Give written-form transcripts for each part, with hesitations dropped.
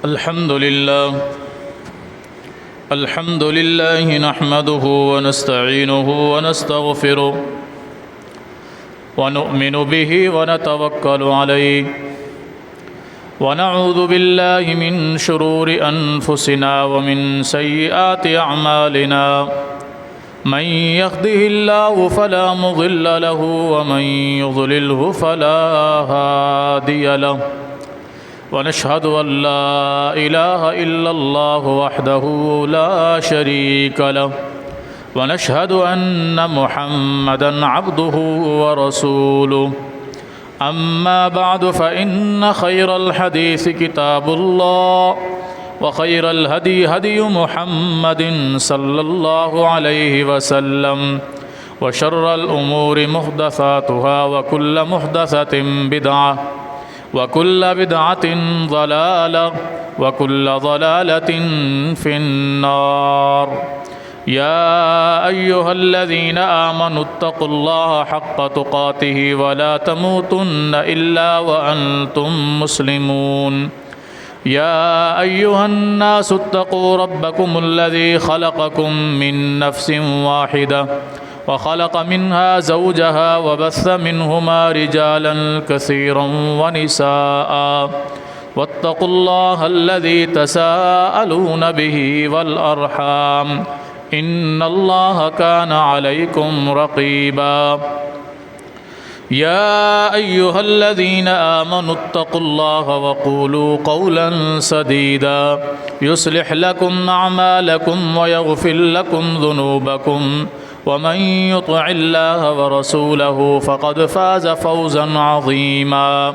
الحمد لله نحمده ونستعينه ونستغفره ونؤمن به ونتوكل عليه ونعوذ بالله من شرور أنفسنا ومن سيئات أعمالنا من يهده الله فلا مضل له ومن يضلله فلا هادي له ونشهد أن لا إله إلا الله وحده لا شريك له ونشهد أن محمدًا عبده ورسوله أما بعد فإن خير الحديث كتاب الله وخير الهدي هدي محمد صلى الله عليه وسلم وشر الأمور محدثاتها وكل محدثة بدعة وكل بدعة ضلالة وكل ضلالة في النار يا أيها الذين آمنوا اتقوا الله حق تقاته ولا تموتن إلا وأنتم مسلمون يا أيها الناس اتقوا ربكم الذي خلقكم من نفس واحدة وخلق منها زوجها وبث منهما رجالا كثيرا ونساء واتقوا الله الذي تساءلون به والأرحام إن الله كان عليكم رقيبا يا أيها الذين آمنوا اتقوا الله وقولوا قولا سديدا يصلح لكم أعمالكم ويغفر لكم ذنوبكم ومن يطع الله ورسوله فقد فاز فوزا عظيما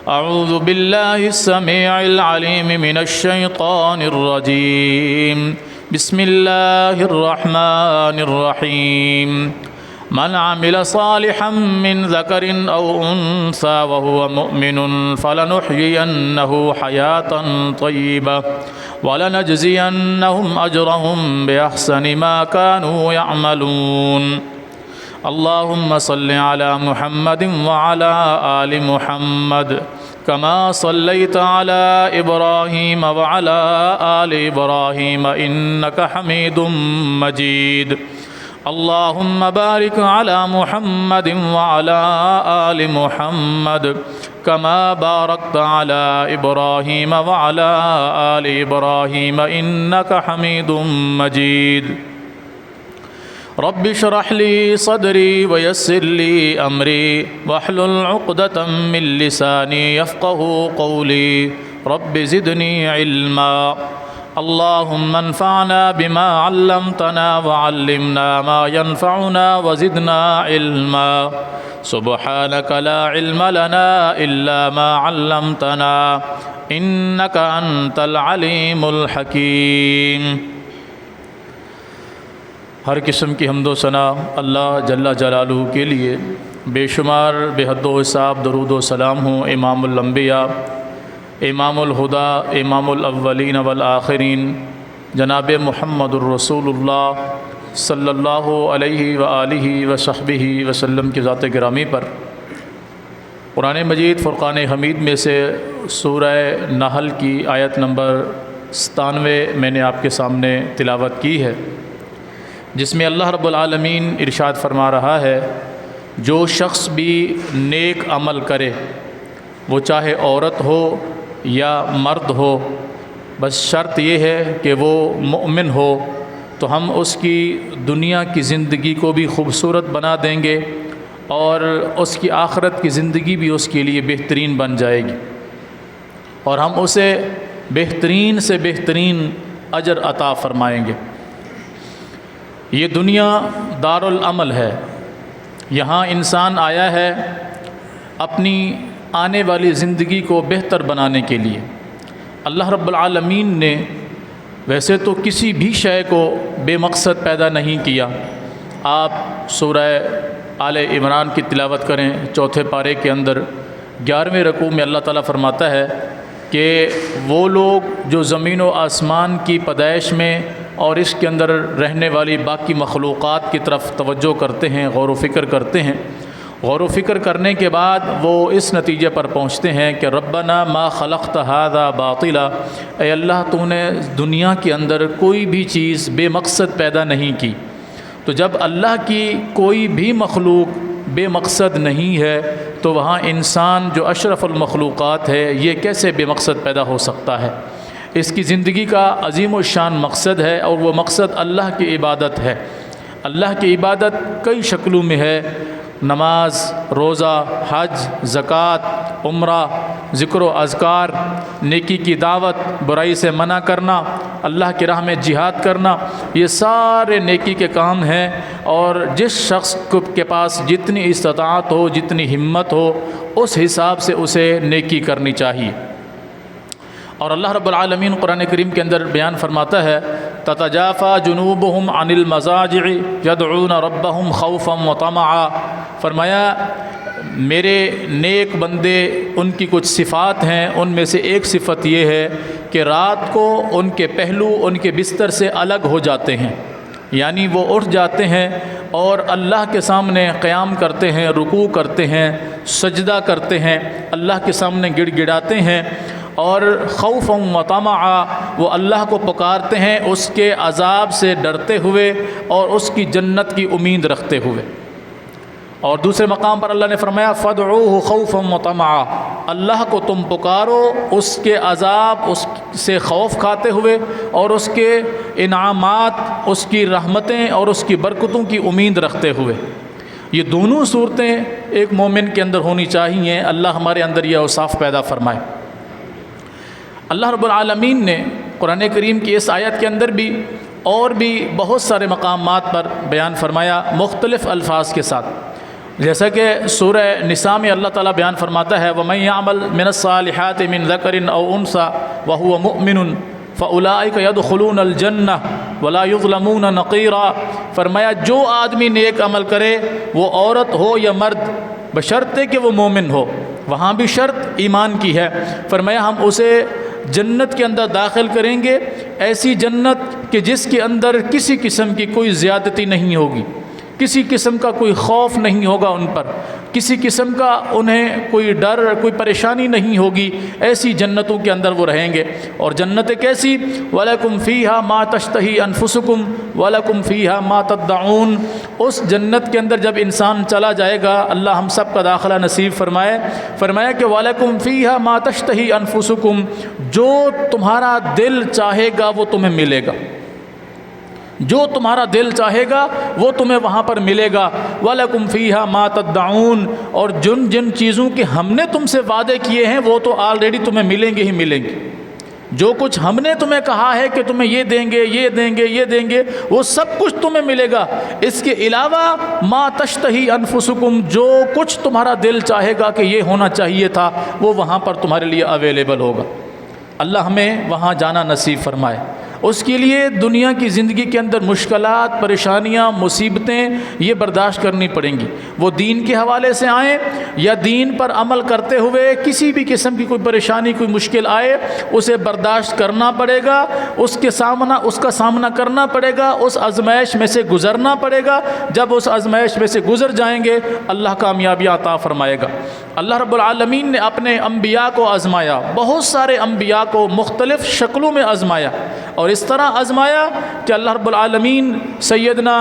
أعوذ بالله السميع العليم من الشيطان الرجيم بسم الله الرحمن الرحيم من عمل صالحا من ذكر أو أنثى وهو مؤمن فلنحيينه حياة طيبة ولنجزينهم أجرهم بأحسن ما كانوا يعملون اللهم صل على محمد وعلى آل محمد كما صليت على إبراهيم وعلى آل إبراهيم إنك حميد مجيد اللهم بارك على محمد وعلى آل محمد كما باركت على إبراهيم وعلى آل إبراهيم إنك حميد مجيد رب اشرح لي صدري ويسر لي أمري واحلل عقدة من لساني يفقه قولي رب زدني علما اللهم انفعنا بما علمتنا وعلمنا ما ينفعنا وزدنا علما سبحانك لا علم لنا إلا ما علمتنا إنك أنت العليم الحكيم ہر قسم کی حمد و ثنا اللہ جل جلالہ کے لیے، بے شمار بے حد و حساب درود و سلام ہوں امام الانبیاء، امام الہدا، امام الاولین والآخرین، جناب محمد الرسول اللہ صلی اللہ علیہ وآلہ وصحبہ وسلم کی ذات گرامی پر۔ قرآن مجید فرقان حمید میں سے سورہ نحل کی آیت نمبر 97 میں نے آپ کے سامنے تلاوت کی ہے، جس میں اللہ رب العالمین ارشاد فرما رہا ہے، جو شخص بھی نیک عمل کرے، وہ چاہے عورت ہو یا مرد ہو، بس شرط یہ ہے کہ وہ مومن ہو، تو ہم اس کی دنیا کی زندگی کو بھی خوبصورت بنا دیں گے اور اس کی آخرت کی زندگی بھی اس کے لیے بہترین بن جائے گی، اور ہم اسے بہترین سے بہترین اجر عطا فرمائیں گے۔ یہ دنیا دار العمل ہے، یہاں انسان آیا ہے اپنی آنے والی زندگی کو بہتر بنانے کے لیے۔ اللہ رب العالمین نے ویسے تو کسی بھی شے کو بے مقصد پیدا نہیں کیا۔ آپ سورہ آل عمران کی تلاوت کریں، چوتھے پارے کے اندر 11ویں رکوع میں اللہ تعالیٰ فرماتا ہے کہ وہ لوگ جو زمین و آسمان کی پیدائش میں اور اس کے اندر رہنے والی باقی مخلوقات کی طرف توجہ کرتے ہیں، غور و فکر کرتے ہیں، غور و فکر کرنے کے بعد وہ اس نتیجے پر پہنچتے ہیں کہ ربنا ما خلقت هذا باطلا، اے اللہ تو نے دنیا کے اندر کوئی بھی چیز بے مقصد پیدا نہیں کی۔ تو جب اللہ کی کوئی بھی مخلوق بے مقصد نہیں ہے تو وہاں انسان جو اشرف المخلوقات ہے یہ کیسے بے مقصد پیدا ہو سکتا ہے؟ اس کی زندگی کا عظیم الشان مقصد ہے، اور وہ مقصد اللہ کی عبادت ہے۔ اللہ کی عبادت کئی شکلوں میں ہے، نماز، روزہ، حج، زکوٰۃ، عمرہ، ذکر و اذکار، نیکی کی دعوت، برائی سے منع کرنا، اللہ کی راہ میں جہاد کرنا، یہ سارے نیکی کے کام ہیں، اور جس شخص کے پاس جتنی استطاعت ہو، جتنی ہمت ہو، اس حساب سے اسے نیکی کرنی چاہیے۔ اور اللہ رب العالمین قرآن کریم کے اندر بیان فرماتا ہے تتجافى جنوبهم عن المضاجع يدعون ربهم خوفا وطمعا، فرمایا میرے نیک بندے ان کی کچھ صفات ہیں، ان میں سے ایک صفت یہ ہے کہ رات کو ان کے پہلو ان کے بستر سے الگ ہو جاتے ہیں، یعنی وہ اٹھ جاتے ہیں اور اللہ کے سامنے قیام کرتے ہیں، رکوع کرتے ہیں، سجدہ کرتے ہیں، اللہ کے سامنے گڑ گڑاتے ہیں، اور خوفا و طمعا وہ اللہ کو پکارتے ہیں اس کے عذاب سے ڈرتے ہوئے اور اس کی جنت کی امید رکھتے ہوئے۔ اور دوسرے مقام پر اللہ نے فرمایا فادعوہ خوفا و طمعا، اللہ کو تم پکارو اس کے عذاب اس سے خوف کھاتے ہوئے اور اس کے انعامات، اس کی رحمتیں اور اس کی برکتوں کی امید رکھتے ہوئے۔ یہ دونوں صورتیں ایک مومن کے اندر ہونی چاہیے، اللہ ہمارے اندر یہ اوصاف پیدا فرمائے۔ اللہ رب العالمین نے قرآن کریم کی اس آیت کے اندر بھی اور بھی بہت سارے مقامات پر بیان فرمایا مختلف الفاظ کے ساتھ، جیسا کہ سورہ نساء میں اللہ تعالیٰ بیان فرماتا ہے وَمَن يَعْمَلْ مِنَ الصَّالِحَاتِ مِن ذَكَرٍ أَوْ أُنثَىٰ وَهُوَ مُؤْمِنٌ فَأُولَٰئِكَ يَدْخُلُونَ الْجَنَّةَ وَلَا يُظْلَمُونَ نَقِيرًا، فرمایا جو آدمی نیک عمل کرے وہ عورت ہو یا مرد بشرطے کہ وہ مومن ہو، وہاں بھی شرط ایمان کی ہے، فرمایا ہم اسے جنت کے اندر داخل کریں گے، ایسی جنت کہ جس کے اندر کسی قسم کی کوئی زیادتی نہیں ہوگی، کسی قسم کا کوئی خوف نہیں ہوگا ان پر، کسی قسم کا انہیں کوئی ڈر کوئی پریشانی نہیں ہوگی، ایسی جنتوں کے اندر وہ رہیں گے۔ اور جنت کیسی؟ وَلَكُمْ فِيهَا مَا تَشْتَهِي أَنفُسُكُمْ وَلَكُمْ فِيهَا مَا تَدَّعُونَ، اس جنت کے اندر جب انسان چلا جائے گا، اللہ ہم سب کا داخلہ نصیب فرمائے، فرمایا کہ وَلَكُمْ فِيهَا مَا تَشْتَهِي أَنفُسُكُمْ، جو تمہارا دل چاہے گا وہ تمہیں ملے گا، جو تمہارا دل چاہے گا وہ تمہیں وہاں پر ملے گا۔ وَلَكُمْ فِيهَا مَا تَدَّعُونَ، اور جن چیزوں کے ہم نے تم سے وعدے کیے ہیں وہ تو آلریڈی تمہیں ملیں گے ہی ملیں گے، جو کچھ ہم نے تمہیں کہا ہے کہ تمہیں یہ دیں گے یہ دیں گے یہ دیں گے وہ سب کچھ تمہیں ملے گا۔ اس کے علاوہ ما تشتہی انفسکم، جو کچھ تمہارا دل چاہے گا کہ یہ ہونا چاہیے تھا وہ وہاں پر تمہارے لیے اویلیبل ہوگا۔ اللہ ہمیں وہاں جانا نصیب فرمائے۔ اس کے لیے دنیا کی زندگی کے اندر مشکلات، پریشانیاں، مصیبتیں یہ برداشت کرنی پڑیں گی، وہ دین کے حوالے سے آئیں یا دین پر عمل کرتے ہوئے کسی بھی قسم کی کوئی پریشانی کوئی مشکل آئے اسے برداشت کرنا پڑے گا، اس کا سامنا کرنا پڑے گا، اس آزمائش میں سے گزرنا پڑے گا۔ جب اس آزمائش میں سے گزر جائیں گے اللہ کامیابی عطا فرمائے گا۔ اللہ رب العالمین نے اپنے انبیاء کو آزمایا، بہت سارے انبیاء کو مختلف شکلوں میں آزمایا، اور اس طرح آزمایا کہ اللہ رب العالمین سیدنا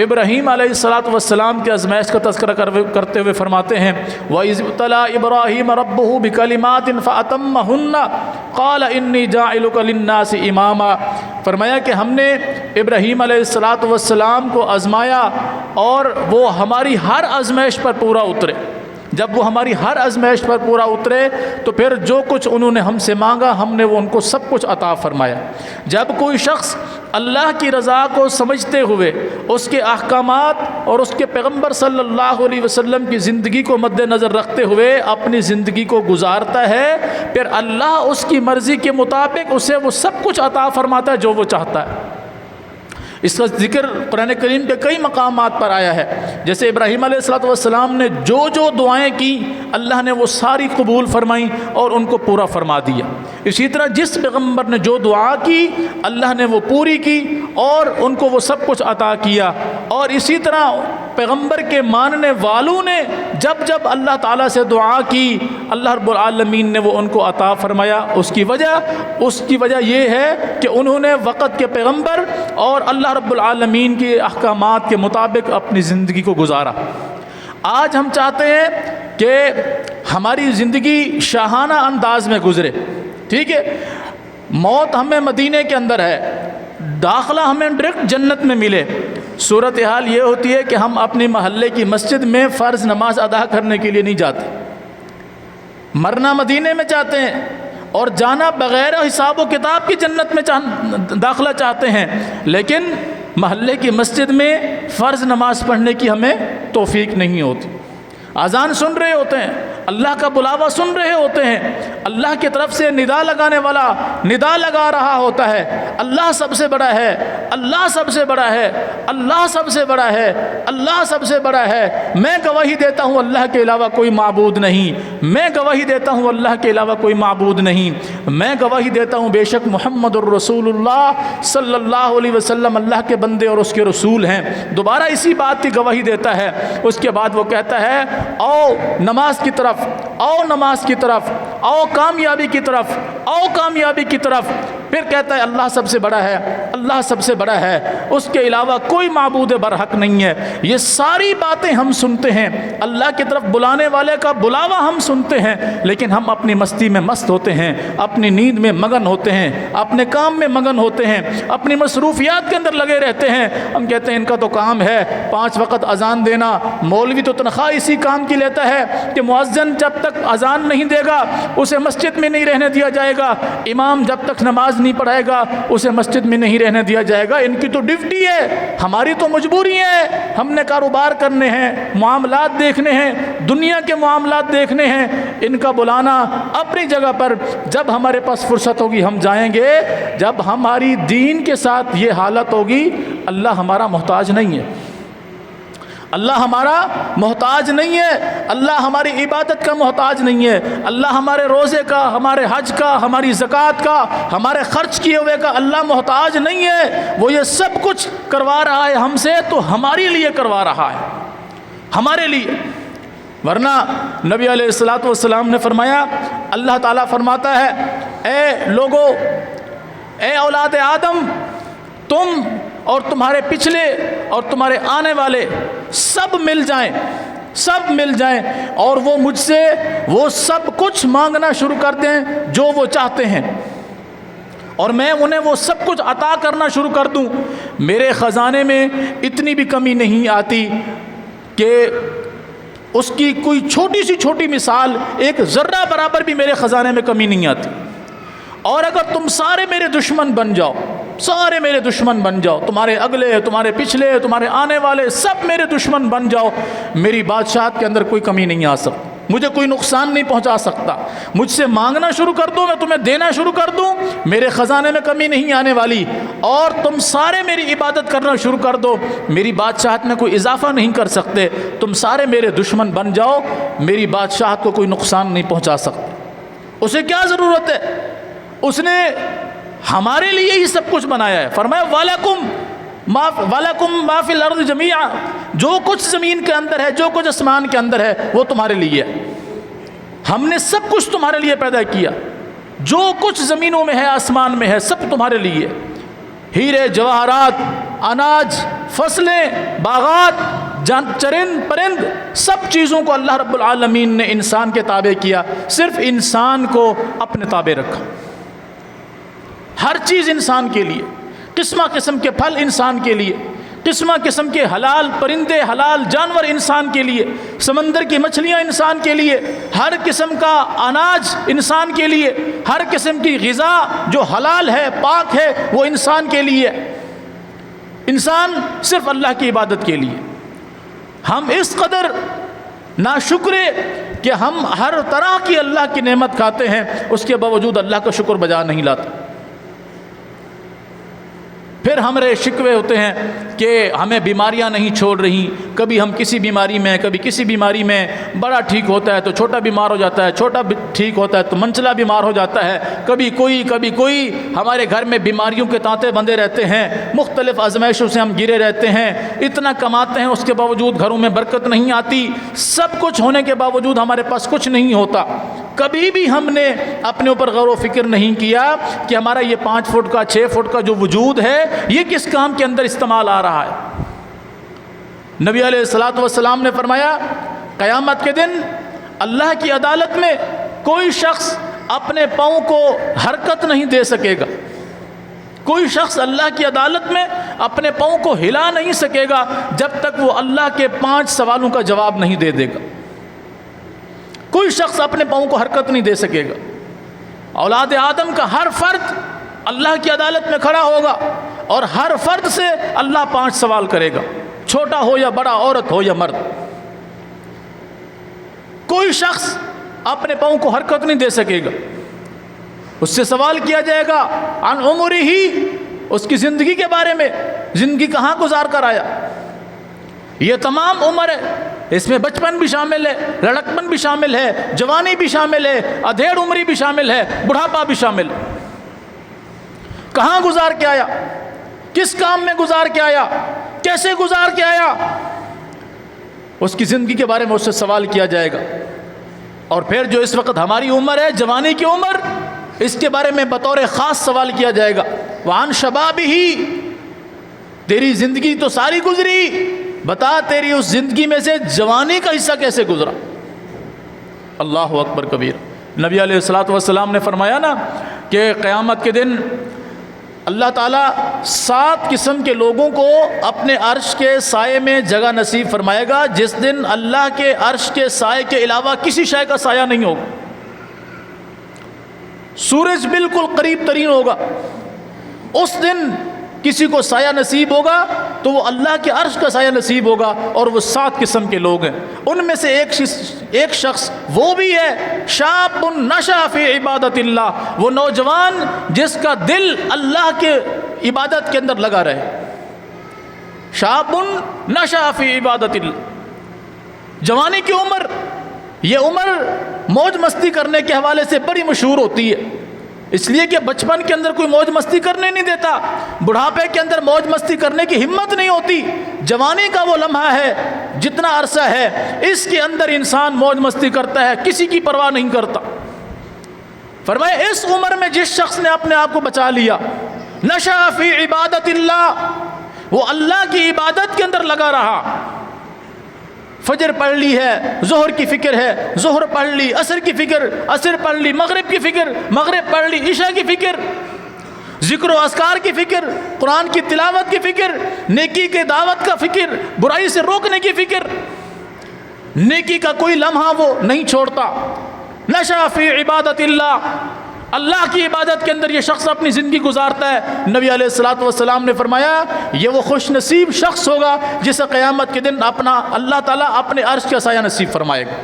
ابراہیم علیہ السلام کے آزمائش کا تذکرہ کرتے ہوئے فرماتے ہیں وَإِذِ ابْتَلَىٰ إِبْرَاهِيمَ رَبُّهُ بِكَلِمَاتٍ فَأَتَمَّهُنَّ قَالَ إِنِّي جَاعِلُكَ لِلنَّاسِ إِمَامًا، فرمایا کہ ہم نے ابراہیم علیہ السلام کو آزمایا اور وہ ہماری ہر آزمائش پر پورا اترے۔ جب وہ ہماری ہر آزمائش پر پورا اترے تو پھر جو کچھ انہوں نے ہم سے مانگا ہم نے وہ ان کو سب کچھ عطا فرمایا۔ جب کوئی شخص اللہ کی رضا کو سمجھتے ہوئے اس کے احکامات اور اس کے پیغمبر صلی اللہ علیہ وسلم کی زندگی کو مد نظر رکھتے ہوئے اپنی زندگی کو گزارتا ہے، پھر اللہ اس کی مرضی کے مطابق اسے وہ سب کچھ عطا فرماتا ہے جو وہ چاہتا ہے۔ اس کا ذکر قرآن کریم کے کئی مقامات پر آیا ہے، جیسے ابراہیم علیہ السلام نے جو دعائیں کی اللہ نے وہ ساری قبول فرمائیں اور ان کو پورا فرما دیا۔ اسی طرح جس پیغمبر نے جو دعا کی اللہ نے وہ پوری کی اور ان کو وہ سب کچھ عطا کیا۔ اور اسی طرح پیغمبر کے ماننے والوں نے جب جب اللہ تعالیٰ سے دعا کی اللہ رب العالمین نے وہ ان کو عطا فرمایا۔ اس کی وجہ یہ ہے کہ انہوں نے وقت کے پیغمبر اور اللہ رب العالمین کے احکامات کے مطابق اپنی زندگی کو گزارا۔ آج ہم چاہتے ہیں کہ ہماری زندگی شاہانہ انداز میں گزرے، ٹھیک ہے، موت ہمیں مدینے کے اندر ہے، داخلہ ہمیں ڈائریکٹ جنت میں ملے۔ صورتحال یہ ہوتی ہے کہ ہم اپنی محلے کی مسجد میں فرض نماز ادا کرنے کے لیے نہیں جاتے، مرنا مدینے میں چاہتے ہیں اور جانا بغیر حساب و کتاب کی جنت میں داخلہ چاہتے ہیں، لیکن محلے کی مسجد میں فرض نماز پڑھنے کی ہمیں توفیق نہیں ہوتی۔ اذان سن رہے ہوتے ہیں، اللہ کا بلاوا سن رہے ہوتے ہیں، اللہ کی طرف سے ندا لگانے والا ندا لگا رہا ہوتا ہے، اللہ سب سے بڑا ہے، اللہ سب سے بڑا ہے، اللہ سب سے بڑا ہے، اللہ سب سے بڑا ہے، میں گواہی دیتا ہوں اللہ کے علاوہ کوئی معبود نہیں، میں گواہی دیتا ہوں اللہ کے علاوہ کوئی معبود نہیں، میں گواہی دیتا ہوں بے شک محمد الرسول اللہ صلی اللہ علیہ وسلم اللہ کے بندے اور اس کے رسول ہیں۔ دوبارہ اسی بات کی گواہی دیتا ہے۔ اس کے بعد وہ کہتا ہے آؤ نماز کی طرف، آؤ نماز کی طرف، آؤ کامیابی کی طرف، آؤ کامیابی کی طرف۔ پھر کہتا ہے اللہ سب سے بڑا ہے، اللہ سب سے بڑا ہے، اس کے علاوہ کوئی معبود برحق نہیں ہے۔ یہ ساری باتیں ہم سنتے ہیں، اللہ کی طرف بلانے والے کا بلاوا ہم سنتے ہیں، لیکن ہم اپنی مستی میں مست ہوتے ہیں، اپنی نیند میں مگن ہوتے ہیں، اپنے کام میں مگن ہوتے ہیں، اپنی مصروفیات کے اندر لگے رہتے ہیں۔ ہم کہتے ہیں ان کا تو کام ہے 5 وقت اذان دینا، مولوی تو تنخواہ اسی کام کی لیتا ہے کہ مؤذن جب تک اذان نہیں دے گا اسے مسجد میں نہیں رہنے دیا جائے گا، امام جب تک نماز نہیں پڑھائے گا اسے مسجد میں نہیں رہنے دیا جائے گا۔ ان کی تو ڈیوٹی ہے، ہماری تو مجبوری ہے، ہم نے کاروبار کرنے ہیں، معاملات دیکھنے ہیں، دنیا کے معاملات دیکھنے ہیں۔ ان کا بلانا اپنی جگہ پر، جب ہمارے پاس فرصت ہوگی ہم جائیں گے۔ جب ہماری دین کے ساتھ یہ حالت ہوگی، اللہ ہمارا محتاج نہیں ہے، اللہ ہمارا محتاج نہیں ہے، اللہ ہماری عبادت کا محتاج نہیں ہے، اللہ ہمارے روزے کا، ہمارے حج کا، ہماری زکوٰۃ کا، ہمارے خرچ کیے ہوئے کا اللہ محتاج نہیں ہے۔ وہ یہ سب کچھ کروا رہا ہے ہم سے تو ہمارے لیے کروا رہا ہے، ہمارے لیے۔ ورنہ نبی علیہ الصلوۃ والسلام نے فرمایا، اللہ تعالیٰ فرماتا ہے اے لوگو، اے اولاد آدم، تم اور تمہارے پچھلے اور تمہارے آنے والے سب مل جائیں اور وہ مجھ سے وہ سب کچھ مانگنا شروع کر دیں جو وہ چاہتے ہیں، اور میں انہیں وہ سب کچھ عطا کرنا شروع کر دوں۔ میرے خزانے میں اتنی بھی کمی نہیں آتی کہ اس کی کوئی چھوٹی سی چھوٹی مثال، ایک ذرہ برابر بھی میرے خزانے میں کمی نہیں آتی۔ اور اگر تم سارے میرے دشمن بن جاؤ، سارے میرے دشمن بن جاؤ، تمہارے اگلے، تمہارے پچھلے، تمہارے آنے والے سب میرے دشمن بن جاؤ، میری بادشاہت کے اندر کوئی کمی نہیں آ سکتی، مجھے کوئی نقصان نہیں پہنچا سکتا۔ مجھ سے مانگنا شروع کر دو، میں تمہیں دینا شروع کر دوں، میرے خزانے میں کمی نہیں آنے والی۔ اور تم سارے میری عبادت کرنا شروع کر دو، میری بادشاہت میں کوئی اضافہ نہیں کر سکتے۔ تم سارے میرے دشمن بن جاؤ، میری بادشاہت کو کوئی نقصان نہیں پہنچا سکتا۔ اسے کیا ضرورت ہے؟ اس نے ہمارے لیے ہی سب کچھ بنایا ہے۔ فرمایا وَلَكُمْ مَا فِي الْأَرْضِ جَمِيعًا، جو کچھ زمین کے اندر ہے، جو کچھ آسمان کے اندر ہے، وہ تمہارے لیے ہے۔ ہم نے سب کچھ تمہارے لیے پیدا کیا، جو کچھ زمینوں میں ہے، آسمان میں ہے، سب تمہارے لیے۔ ہیرے جواہرات، اناج، فصلیں، باغات، چرند پرند، سب چیزوں کو اللہ رب العالمین نے انسان کے تابع کیا، صرف انسان کو اپنے تابع رکھا۔ ہر چیز انسان کے لیے، قسمہ قسم کے پھل انسان کے لیے، قسمہ قسم کے حلال پرندے، حلال جانور انسان کے لیے، سمندر کی مچھلیاں انسان کے لیے، ہر قسم کا اناج انسان کے لیے، ہر قسم کی غذا جو حلال ہے، پاک ہے، وہ انسان کے لیے۔ انسان صرف اللہ کی عبادت کے لیے۔ ہم اس قدر ناشکرے کہ ہم ہر طرح کی اللہ کی نعمت کھاتے ہیں، اس کے باوجود اللہ کا شکر بجا نہیں لاتے۔ پھر ہمارے شکوے ہوتے ہیں کہ ہمیں بیماریاں نہیں چھوڑ رہی، کبھی ہم کسی بیماری میں، کبھی کسی بیماری میں، بڑا ٹھیک ہوتا ہے تو چھوٹا بیمار ہو جاتا ہے، چھوٹا ٹھیک ہوتا ہے تو منچلا بیمار ہو جاتا ہے، کبھی کوئی ہمارے گھر میں بیماریوں کے تانتے بندھے رہتے ہیں، مختلف آزمائشوں سے ہم گرے رہتے ہیں، اتنا کماتے ہیں اس کے باوجود گھروں میں برکت نہیں آتی، سب کچھ ہونے کے باوجود ہمارے پاس کچھ نہیں ہوتا۔ کبھی بھی ہم نے اپنے اوپر غور و فکر نہیں کیا کہ ہمارا یہ 5 فٹ کا 6 فٹ کا جو وجود ہے یہ کس کام کے اندر استعمال آ رہا ہے۔ نبی علیہ الصلوۃ والسلام نے فرمایا قیامت کے دن اللہ کی عدالت میں کوئی شخص اپنے پاؤں کو حرکت نہیں دے سکے گا، کوئی شخص اللہ کی عدالت میں اپنے پاؤں کو ہلا نہیں سکے گا جب تک وہ اللہ کے 5 سوالوں کا جواب نہیں دے دے گا۔ کوئی شخص اپنے پاؤں کو حرکت نہیں دے سکے گا۔ اولاد آدم کا ہر فرد اللہ کی عدالت میں کھڑا ہوگا اور ہر فرد سے اللہ 5 سوال کرے گا، چھوٹا ہو یا بڑا، عورت ہو یا مرد۔ کوئی شخص اپنے پاؤں کو حرکت نہیں دے سکے گا، اس سے سوال کیا جائے گا عن عمرہ، اس کی زندگی کے بارے میں، زندگی کہاں گزار کر آیا۔ یہ تمام عمر ہے، اس میں بچپن بھی شامل ہے، لڑکپن بھی شامل ہے، جوانی بھی شامل ہے، ادھیڑ عمری بھی شامل ہے، بڑھاپا بھی شامل ہے۔ کہاں گزار کے آیا، کس کام میں گزار کے آیا، کیسے گزار کے آیا، اس کی زندگی کے بارے میں اس سے سوال کیا جائے گا۔ اور پھر جو اس وقت ہماری عمر ہے، جوانی کی عمر، اس کے بارے میں بطور خاص سوال کیا جائے گا۔ وعن شبابہ، تیری زندگی تو ساری گزری، بتا تیری اس زندگی میں سے جوانی کا حصہ کیسے گزرا۔ اللہ اکبر کبیر۔ نبی علیہ الصلوۃ والسلام نے فرمایا نا کہ قیامت کے دن اللہ تعالیٰ 7 قسم کے لوگوں کو اپنے عرش کے سائے میں جگہ نصیب فرمائے گا، جس دن اللہ کے عرش کے سائے کے علاوہ کسی شے کا سایہ نہیں ہوگا۔ سورج بالکل قریب ترین ہوگا، اس دن کسی کو سایہ نصیب ہوگا تو وہ اللہ کے عرش کا سایہ نصیب ہوگا، اور وہ 7 قسم کے لوگ ہیں۔ ان میں سے ایک شخص وہ بھی ہے شاب نشأ فی عبادت اللہ، وہ نوجوان جس کا دل اللہ کے عبادت کے اندر لگا رہے۔ شاب نشأ فی عبادت اللہ، جوانی کی عمر، یہ عمر موج مستی کرنے کے حوالے سے بڑی مشہور ہوتی ہے، اس لیے کہ بچپن کے اندر کوئی موج مستی کرنے نہیں دیتا، بڑھاپے کے اندر موج مستی کرنے کی ہمت نہیں ہوتی۔ جوانی کا وہ لمحہ ہے، جتنا عرصہ ہے، اس کے اندر انسان موج مستی کرتا ہے، کسی کی پرواہ نہیں کرتا۔ فرمایا اس عمر میں جس شخص نے اپنے آپ کو بچا لیا، نشأ فی عبادت اللہ، وہ اللہ کی عبادت کے اندر لگا رہا۔ فجر پڑھ لی ہے، ظہر کی فکر ہے، ظہر پڑھ لی، عصر کی فکر، عصر پڑھ لی، مغرب کی فکر، مغرب پڑھ لی، عشاء کی فکر، ذکر و اذکار کی فکر، قرآن کی تلاوت کی فکر، نیکی کے دعوت کا فکر، برائی سے روکنے کی فکر، نیکی کا کوئی لمحہ وہ نہیں چھوڑتا۔ نشأ فی عبادت اللہ، اللہ کی عبادت کے اندر یہ شخص اپنی زندگی گزارتا ہے۔ نبی علیہ الصلوۃ والسلام نے فرمایا یہ وہ خوش نصیب شخص ہوگا جسے قیامت کے دن اپنا اللہ تعالیٰ اپنے عرش کا سایہ نصیب فرمائے گا۔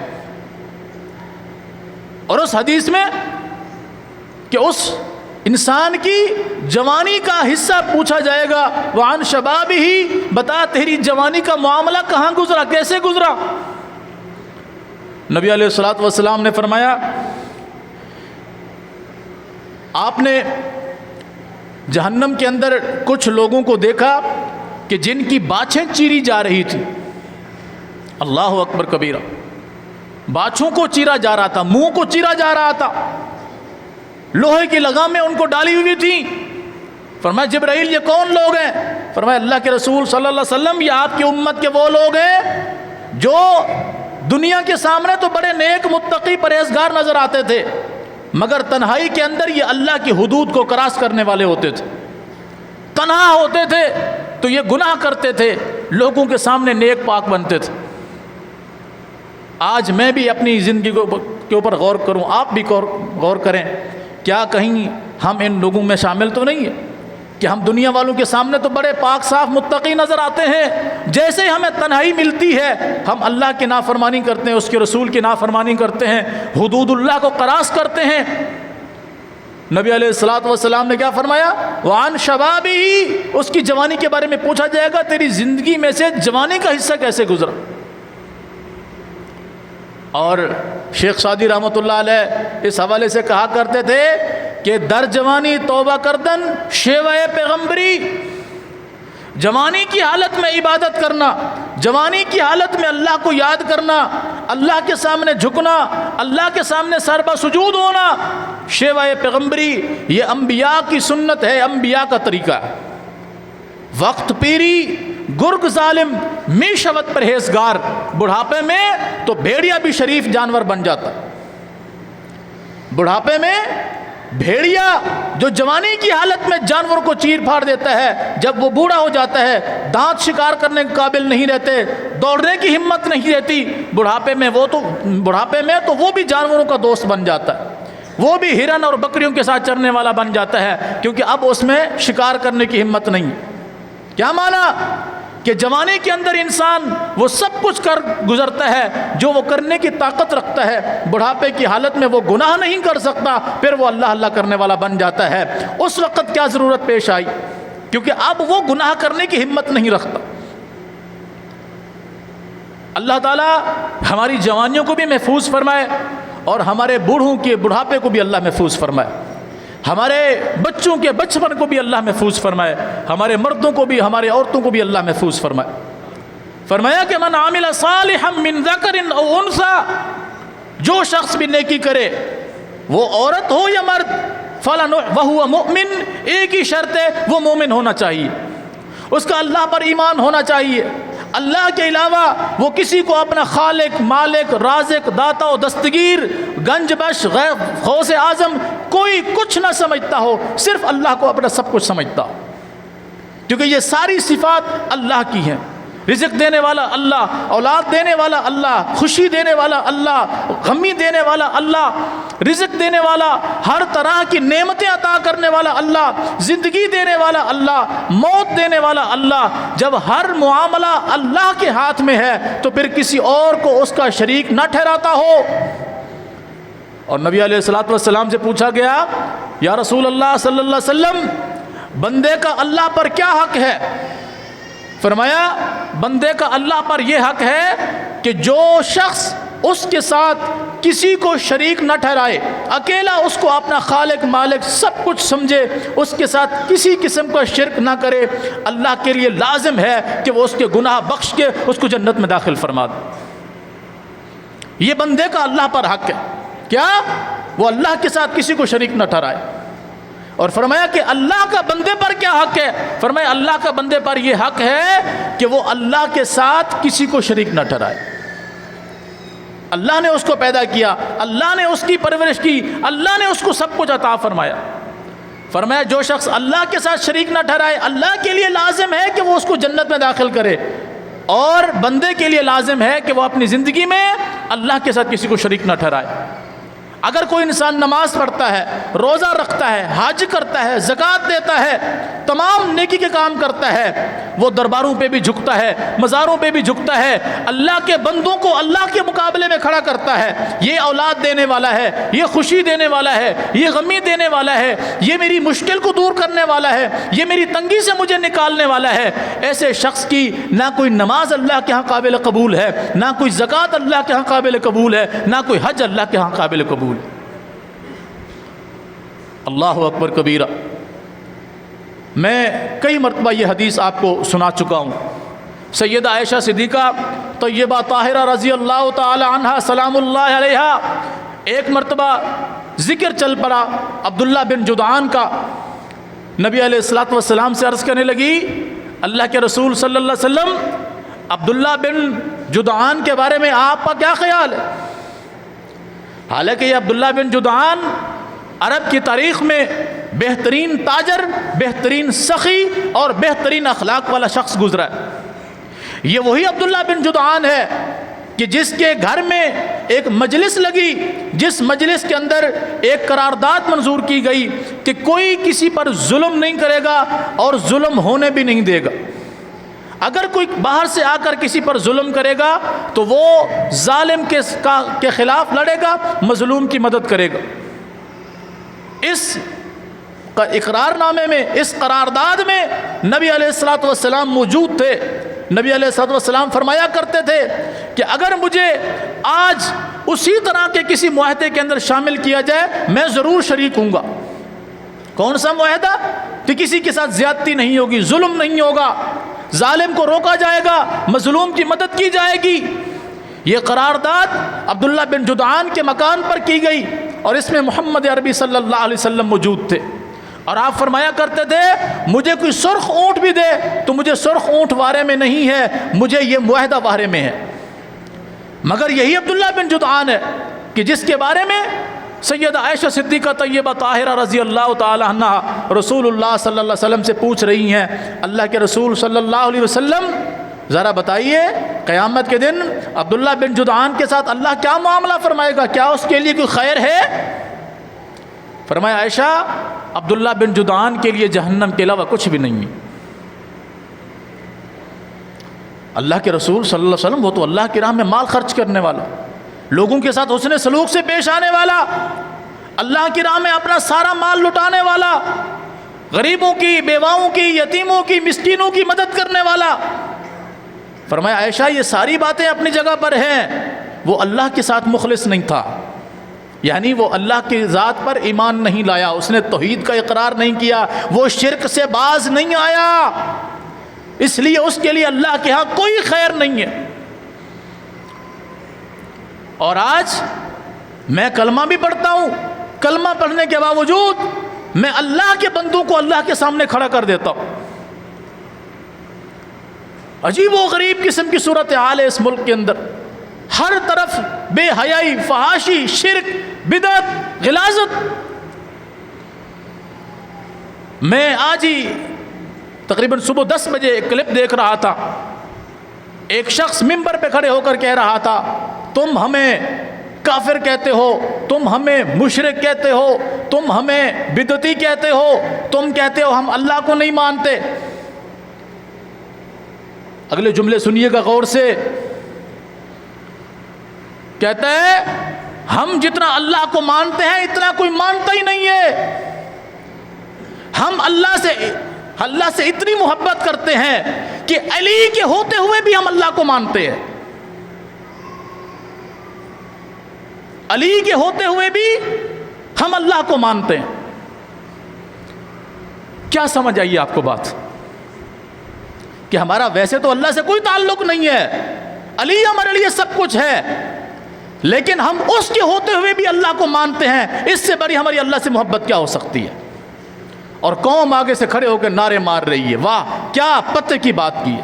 اور اس حدیث میں کہ اس انسان کی جوانی کا حصہ پوچھا جائے گا، وعن شبابہ، بتا تیری جوانی کا معاملہ کہاں گزرا، کیسے گزرا۔ نبی علیہ الصلوۃ والسلام نے فرمایا آپ نے جہنم کے اندر کچھ لوگوں کو دیکھا کہ جن کی باچھیں چیری جا رہی تھی۔ اللہ اکبر کبیرہ، باچھوں کو چیرا جا رہا تھا، منہ کو چیرا جا رہا تھا، لوہے کی لگامیں ان کو ڈالی ہوئی تھی۔ فرمایا جبرائیل یہ کون لوگ ہیں؟ فرمایا اللہ کے رسول صلی اللہ علیہ وسلم یہ آپ کی امت کے وہ لوگ ہیں جو دنیا کے سامنے تو بڑے نیک متقی پرہیزگار نظر آتے تھے، مگر تنہائی کے اندر یہ اللہ کی حدود کو کراس کرنے والے ہوتے تھے۔ تنہا ہوتے تھے تو یہ گناہ کرتے تھے، لوگوں کے سامنے نیک پاک بنتے تھے۔ آج میں بھی اپنی زندگی کے اوپر غور کروں، آپ بھی غور کریں، کیا کہیں ہم ان لوگوں میں شامل تو نہیں ہیں کہ ہم دنیا والوں کے سامنے تو بڑے پاک صاف متقی نظر آتے ہیں، جیسے ہمیں تنہائی ملتی ہے ہم اللہ کی نافرمانی کرتے ہیں، اس کے رسول کی نافرمانی کرتے ہیں، حدود اللہ کو کراس کرتے ہیں۔ نبی علیہ الصلوۃ والسلام نے کیا فرمایا؟ وعن شبابی، اس کی جوانی کے بارے میں پوچھا جائے گا تیری زندگی میں سے جوانی کا حصہ کیسے گزرا؟ اور شیخ سعدی رحمۃ اللہ علیہ اس حوالے سے کہا کرتے تھے کہ در جوانی توبہ کردن شیوہ پیغمبری، جوانی کی حالت میں عبادت کرنا، جوانی کی حالت میں اللہ کو یاد کرنا، اللہ کے سامنے جھکنا، اللہ کے سامنے سر بسجود ہونا، شیوہ پیغمبری، یہ انبیاء کی سنت ہے، انبیاء کا طریقہ ہے۔ وقت پیری گرگ ظالم می شود پرہیزگار، بڑھاپے میں تو بھیڑیا بھی شریف جانور بن جاتا۔ بڑھاپے میں بھیڑیا جو جوانی کی حالت میں جانور کو چیر پھاڑ دیتا ہے، جب وہ بوڑھا ہو جاتا ہے دانت شکار کرنے کے قابل نہیں رہتے، دوڑنے کی ہمت نہیں رہتی، بڑھاپے میں تو وہ بھی جانوروں کا دوست بن جاتا ہے، وہ بھی ہرن اور بکریوں کے ساتھ چرنے والا بن جاتا ہے، کیونکہ اب اس میں شکار کرنے کی ہمت نہیں۔ کیا مانا؟ کہ جوانی کے اندر انسان وہ سب کچھ کر گزرتا ہے جو وہ کرنے کی طاقت رکھتا ہے، بڑھاپے کی حالت میں وہ گناہ نہیں کر سکتا، پھر وہ اللہ اللہ کرنے والا بن جاتا ہے۔ اس وقت کیا ضرورت پیش آئی؟ کیونکہ اب وہ گناہ کرنے کی ہمت نہیں رکھتا۔ اللہ تعالیٰ ہماری جوانیوں کو بھی محفوظ فرمائے اور ہمارے بوڑھوں کے بڑھاپے کو بھی اللہ محفوظ فرمائے، ہمارے بچوں کے بچپن کو بھی اللہ محفوظ فرمائے، ہمارے مردوں کو بھی ہمارے عورتوں کو بھی اللہ محفوظ فرمائے۔ فرمایا کہ من عامل صالحا من ذکر او انثی، جو شخص بھی نیکی کرے وہ عورت ہو یا مرد، وہو مؤمن، ایک ہی شرط ہے وہ مومن ہونا چاہیے، اس کا اللہ پر ایمان ہونا چاہیے، اللہ کے علاوہ وہ کسی کو اپنا خالق، مالک، رازق، داتا و دستگیر، گنج بخش، غوث اعظم کوئی کچھ نہ سمجھتا ہو، صرف اللہ کو اپنا سب کچھ سمجھتا ہو، کیونکہ یہ ساری صفات اللہ کی ہیں۔ رزق دینے والا اللہ، اولاد دینے والا اللہ، خوشی دینے والا اللہ، غمی دینے والا اللہ، رزق دینے والا، ہر طرح کی نعمتیں عطا کرنے والا اللہ، زندگی دینے والا اللہ، موت دینے والا اللہ۔ جب ہر معاملہ اللہ کے ہاتھ میں ہے تو پھر کسی اور کو اس کا شریک نہ ٹھہراتا ہو۔ اور نبی علیہ الصلوۃ والسلام سے پوچھا گیا، یا رسول اللہ صلی اللہ علیہ وسلم، بندے کا اللہ پر کیا حق ہے؟ فرمایا بندے کا اللہ پر یہ حق ہے کہ جو شخص اس کے ساتھ کسی کو شریک نہ ٹھہرائے، اکیلا اس کو اپنا خالق، مالک سب کچھ سمجھے، اس کے ساتھ کسی قسم کا شرک نہ کرے، اللہ کے لیے لازم ہے کہ وہ اس کے گناہ بخش کے اس کو جنت میں داخل فرما دے۔ یہ بندے کا اللہ پر حق ہے، کیا وہ اللہ کے ساتھ کسی کو شریک نہ ٹھہرائے۔ اور فرمایا کہ اللہ کا بندے پر کیا حق ہے؟ فرمایا اللہ کا بندے پر یہ حق ہے کہ وہ اللہ کے ساتھ کسی کو شریک نہ ٹھہرائے۔ اللہ نے اس کو پیدا کیا، اللہ نے اس کی پرورش کی، اللہ نے اس کو سب کچھ عطا فرمایا۔ فرمایا جو شخص اللہ کے ساتھ شریک نہ ٹھہرائے، اللہ کے لیے لازم ہے کہ وہ اس کو جنت میں داخل کرے، اور بندے کے لیے لازم ہے کہ وہ اپنی زندگی میں اللہ کے ساتھ کسی کو شریک نہ ٹھہرائے۔ اگر کوئی انسان نماز پڑھتا ہے، روزہ رکھتا ہے، حج کرتا ہے، زکوٰۃ دیتا ہے، تمام نیکی کے کام کرتا ہے، وہ درباروں پہ بھی جھکتا ہے، مزاروں پہ بھی جھکتا ہے، اللہ کے بندوں کو اللہ کے مقابلے میں کھڑا کرتا ہے، یہ اولاد دینے والا ہے، یہ خوشی دینے والا ہے، یہ غمی دینے والا ہے، یہ میری مشکل کو دور کرنے والا ہے، یہ میری تنگی سے مجھے نکالنے والا ہے، ایسے شخص کی نہ کوئی نماز اللہ کے ہاں قابل قبول ہے، نہ کوئی زکوٰۃ اللہ کے ہاں قابل قبول ہے، نہ کوئی حج اللہ کے ہاں قابل قبول۔ اللہ اکبر کبیرہ۔ میں کئی مرتبہ یہ حدیث آپ کو سنا چکا ہوں۔ سیدہ عائشہ صدیقہ طیبہ طاہرہ رضی اللہ تعالی عنہا سلام اللہ علیہا، ایک مرتبہ ذکر چل پڑا عبداللہ بن جدعان کا، نبی علیہ الصلوۃ والسلام سے عرض کرنے لگی، اللہ کے رسول صلی اللہ علیہ وسلم، عبداللہ بن جدعان کے بارے میں آپ کا کیا خیال ہے؟ حالانکہ یہ عبداللہ بن جدعان عرب کی تاریخ میں بہترین تاجر، بہترین سخی اور بہترین اخلاق والا شخص گزرا ہے۔ یہ وہی عبداللہ بن جدعان ہے کہ جس کے گھر میں ایک مجلس لگی، جس مجلس کے اندر ایک قرارداد منظور کی گئی کہ کوئی کسی پر ظلم نہیں کرے گا اور ظلم ہونے بھی نہیں دے گا۔ اگر کوئی باہر سے آ کر کسی پر ظلم کرے گا تو وہ ظالم کے خلاف لڑے گا، مظلوم کی مدد کرے گا۔ اس اقرار نامے میں، اس قرارداد میں نبی علیہ الصلوۃ والسلام موجود تھے۔ نبی علیہ الصلوۃ والسلام فرمایا کرتے تھے کہ اگر مجھے آج اسی طرح کے کسی معاہدے کے اندر شامل کیا جائے میں ضرور شریک ہوں گا۔ کون سا معاہدہ؟ کہ کسی کے ساتھ زیادتی نہیں ہوگی، ظلم نہیں ہوگا، ظالم کو روکا جائے گا، مظلوم کی مدد کی جائے گی۔ یہ قرارداد عبداللہ بن جدعان کے مکان پر کی گئی اور اس میں محمد عربی صلی اللہ علیہ وسلم موجود تھے، اور آپ فرمایا کرتے تھے مجھے کوئی سرخ اونٹ بھی دے تو مجھے سرخ اونٹ وارے میں نہیں ہے، مجھے یہ معاہدہ وارے میں ہے۔ مگر یہی عبداللہ بن جدعان ہے کہ جس کے بارے میں سیدہ عائشہ صدیقہ طیبہ طاہرہ رضی اللہ تعالی عنہ رسول اللہ صلی اللہ علیہ وسلم سے پوچھ رہی ہیں، اللہ کے رسول صلی اللہ علیہ وسلم ذرا بتائیے قیامت کے دن عبداللہ بن جدعان کے ساتھ اللہ کیا معاملہ فرمائے گا، کیا اس کے لیے کوئی خیر ہے؟ فرمایا عائشہ عبداللہ بن جدعان کے لیے جہنم کے علاوہ کچھ بھی نہیں ہے۔ اللہ کے رسول صلی اللہ علیہ وسلم وہ تو اللہ کی راہ میں مال خرچ کرنے والا، لوگوں کے ساتھ حسن سلوک سے پیش آنے والا، اللہ کی راہ میں اپنا سارا مال لٹانے والا، غریبوں کی، بیواؤں کی، یتیموں کی، مسکینوں کی مدد کرنے والا۔ فرمایا عائشہ یہ ساری باتیں اپنی جگہ پر ہیں، وہ اللہ کے ساتھ مخلص نہیں تھا، یعنی وہ اللہ کی ذات پر ایمان نہیں لایا، اس نے توحید کا اقرار نہیں کیا، وہ شرک سے باز نہیں آیا، اس لیے اس کے لیے اللہ کے ہاں کوئی خیر نہیں ہے۔ اور آج میں کلمہ بھی پڑھتا ہوں، کلمہ پڑھنے کے باوجود میں اللہ کے بندوں کو اللہ کے سامنے کھڑا کر دیتا ہوں۔ عجیب و غریب قسم کی صورتحال ہے اس ملک کے اندر، ہر طرف بے حیائی، فحاشی، شرک، بدعت، غلاظت۔ میں آج ہی تقریباً صبح 10 بجے ایک کلپ دیکھ رہا تھا، ایک شخص ممبر پہ کھڑے ہو کر کہہ رہا تھا تم ہمیں کافر کہتے ہو، تم ہمیں مشرک کہتے ہو، تم ہمیں بدعتی کہتے ہو، تم کہتے ہو ہم اللہ کو نہیں مانتے۔ اگلے جملے سنیے گا غور سے، کہتا ہے ہم جتنا اللہ کو مانتے ہیں اتنا کوئی مانتا ہی نہیں ہے، ہم اللہ سے اتنی محبت کرتے ہیں کہ علی کے ہوتے ہوئے بھی ہم اللہ کو مانتے ہیں، علی کے ہوتے ہوئے بھی ہم اللہ کو مانتے ہیں۔ کیا سمجھ آئیے آپ کو بات کہ ہمارا ویسے تو اللہ سے کوئی تعلق نہیں ہے، علی ہمارے لیے سب کچھ ہے، لیکن ہم اس کے ہوتے ہوئے بھی اللہ کو مانتے ہیں، اس سے بڑی ہماری اللہ سے محبت کیا ہو سکتی ہے؟ اور قوم آگے سے کھڑے ہو کے نعرے مار رہی ہے، واہ کیا پتے کی بات کی ہے۔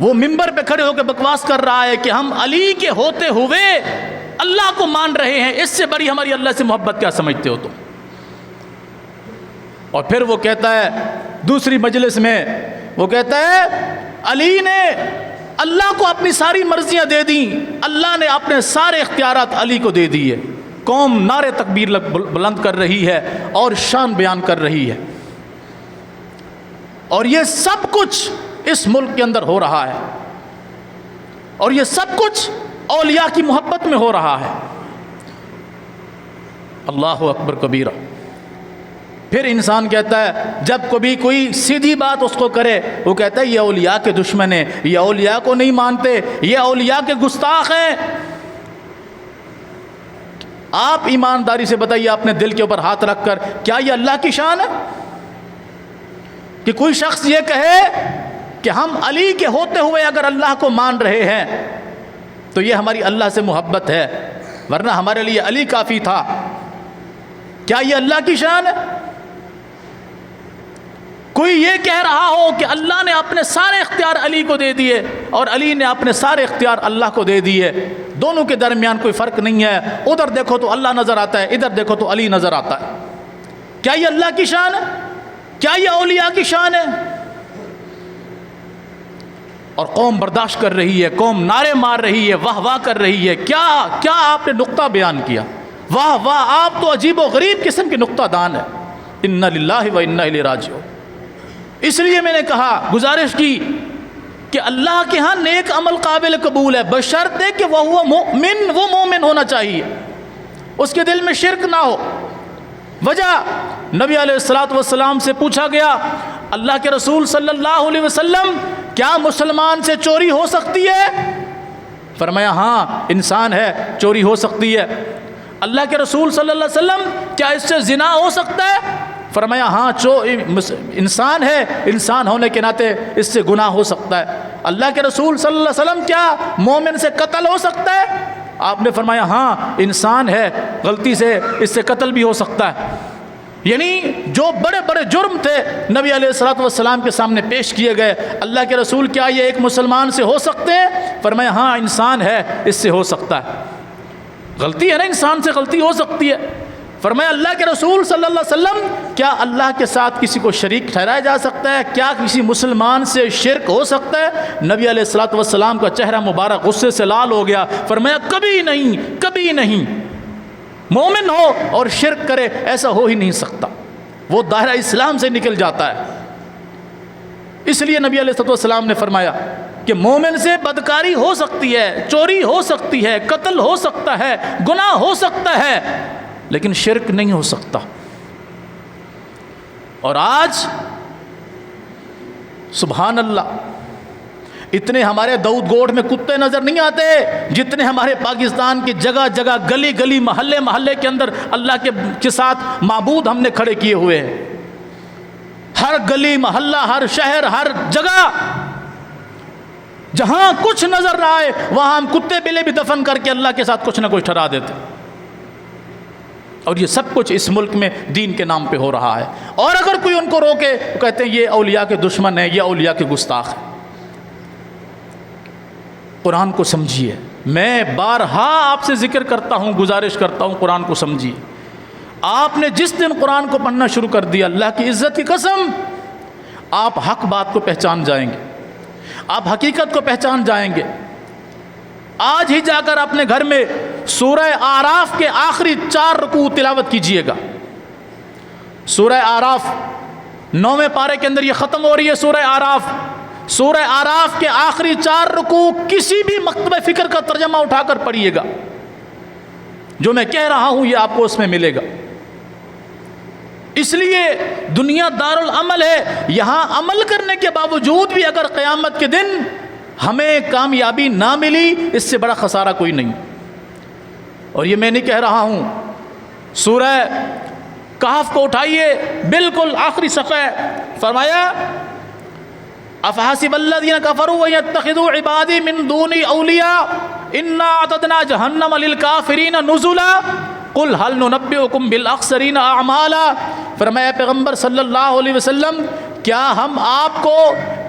وہ ممبر پہ کھڑے ہو کے بکواس کر رہا ہے کہ ہم علی کے ہوتے ہوئے اللہ کو مان رہے ہیں، اس سے بڑی ہماری اللہ سے محبت کیا سمجھتے ہو تم؟ اور پھر وہ کہتا ہے دوسری مجلس میں، وہ کہتا ہے علی نے اللہ کو اپنی ساری مرضیاں دے دیں، اللہ نے اپنے سارے اختیارات علی کو دے دیے۔ قوم نعرے تکبیر بلند کر رہی ہے اور شان بیان کر رہی ہے، اور یہ سب کچھ اس ملک کے اندر ہو رہا ہے، اور یہ سب کچھ اولیاء کی محبت میں ہو رہا ہے۔ اللہ اکبر کبیرہ۔ پھر انسان کہتا ہے جب کبھی کوئی سیدھی بات اس کو کرے، وہ کہتا ہے یہ اولیاء کے دشمن ہیں، یہ اولیاء کو نہیں مانتے، یہ اولیاء کے گستاخ ہیں۔ آپ ایمانداری سے بتائیے اپنے دل کے اوپر ہاتھ رکھ کر، کیا یہ اللہ کی شان ہے کہ کوئی شخص یہ کہے کہ ہم علی کے ہوتے ہوئے اگر اللہ کو مان رہے ہیں تو یہ ہماری اللہ سے محبت ہے، ورنہ ہمارے لیے علی کافی تھا؟ کیا یہ اللہ کی شان ہے؟ کوئی یہ کہہ رہا ہو کہ اللہ نے اپنے سارے اختیار علی کو دے دیے اور علی نے اپنے سارے اختیار اللہ کو دے دیے، دونوں کے درمیان کوئی فرق نہیں ہے، ادھر دیکھو تو اللہ نظر آتا ہے، ادھر دیکھو تو علی نظر آتا ہے، کیا یہ اللہ کی شان ہے؟ کیا یہ اولیاء کی شان ہے؟ اور قوم برداشت کر رہی ہے، قوم نعرے مار رہی ہے، واہ واہ کر رہی ہے۔ کیا آپ نے نقطہ بیان کیا، واہ واہ، آپ تو عجیب و غریب قسم کے نقطہ دان ہے۔ انا للہ و انا الیہ راجعون۔ اس لیے میں نے کہا، گزارش کی کہ اللہ کے ہاں نیک عمل قابل قبول ہے، بشرطے کہ وہ مومن ہونا چاہیے، اس کے دل میں شرک نہ ہو، وجہ نبی علیہ الصلوۃ والسلام سے پوچھا گیا اللہ کے رسول صلی اللہ علیہ وسلم کیا مسلمان سے چوری ہو سکتی ہے؟ فرمایا ہاں انسان ہے چوری ہو سکتی ہے۔ اللہ کے رسول صلی اللہ علیہ وسلم کیا اس سے زنا ہو سکتا ہے؟ فرمایا ہاں انسان ہے، انسان ہونے کے ناطے اس سے گناہ ہو سکتا ہے۔ اللہ کے رسول صلی اللہ علیہ وسلم کیا مومن سے قتل ہو سکتا ہے؟ آپ نے فرمایا ہاں انسان ہے، غلطی سے اس سے قتل بھی ہو سکتا ہے۔ یعنی جو بڑے بڑے جرم تھے نبی علیہ الصلوۃ والسلام کے سامنے پیش کیے گئے، اللہ کے رسول کیا یہ ایک مسلمان سے ہو سکتے ہیں؟ فرمایا ہاں انسان ہے اس سے ہو سکتا ہے۔ غلطی ہے نا، انسان سے غلطی ہو سکتی ہے۔ فرمایا اللہ کے رسول صلی اللہ علیہ وسلم کیا اللہ کے ساتھ کسی کو شریک ٹھہرایا جا سکتا ہے؟ کیا کسی مسلمان سے شرک ہو سکتا ہے؟ نبی علیہ الصلوۃ والسلام کا چہرہ مبارک غصے سے لال ہو گیا۔ فرمایا کبھی نہیں، کبھی نہیں، مومن ہو اور شرک کرے ایسا ہو ہی نہیں سکتا، وہ دائرہ اسلام سے نکل جاتا ہے۔ اس لیے نبی علیہ الصلوۃ والسلام نے فرمایا کہ مومن سے بدکاری ہو سکتی ہے، چوری ہو سکتی ہے، قتل ہو سکتا ہے، گناہ ہو سکتا ہے، لیکن شرک نہیں ہو سکتا۔ اور آج سبحان اللہ اتنے ہمارے داؤد گوڑ میں کتے نظر نہیں آتے جتنے ہمارے پاکستان کی جگہ جگہ گلی گلی محلے محلے کے اندر اللہ کے ساتھ معبود ہم نے کھڑے کیے ہوئے ہیں۔ ہر گلی محلہ، ہر شہر، ہر جگہ جہاں کچھ نظر نہ آئے وہاں ہم کتے بلے بھی دفن کر کے اللہ کے ساتھ کچھ نہ کچھ ٹھہرا دیتے، اور یہ سب کچھ اس ملک میں دین کے نام پہ ہو رہا ہے۔ اور اگر کوئی ان کو روکے تو کہتے ہیں یہ اولیاء کے دشمن ہیں، یہ اولیاء کے گستاخ ہیں۔ قرآن کو سمجھیے، میں بارہا آپ سے ذکر کرتا ہوں، گزارش کرتا ہوں قرآن کو سمجھیے۔ آپ نے جس دن قرآن کو پڑھنا شروع کر دیا، اللہ کی عزت کی قسم آپ حق بات کو پہچان جائیں گے، آپ حقیقت کو پہچان جائیں گے۔ آج ہی جا کر اپنے گھر میں سورہ اعراف کے آخری 4 رکوع تلاوت کیجئے گا۔ سورہ اعراف 9ویں پارے کے اندر یہ ختم ہو رہی ہے سورہ اعراف۔ سورہ اعراف کے آخری 4 رکوع کسی بھی مکتبہ فکر کا ترجمہ اٹھا کر پڑھیے گا، جو میں کہہ رہا ہوں یہ آپ کو اس میں ملے گا۔ اس لیے دنیا دار العمل ہے، یہاں عمل کرنے کے باوجود بھی اگر قیامت کے دن ہمیں کامیابی نہ ملی، اس سے بڑا خسارہ کوئی نہیں۔ اور یہ میں نہیں کہہ رہا ہوں، سورہ کہف کو اٹھائیے، بالکل آخری صفحہ، فرمایا افحسب الذین کفروا ان یتخذوا عبادی من دونی اولیاء انا اعتدنا جہنم للکافرین نزلا قل هل ننبئکم بالاخسرین اعمالا۔ فرمایا پیغمبر صلی اللہ علیہ وسلم کیا ہم آپ کو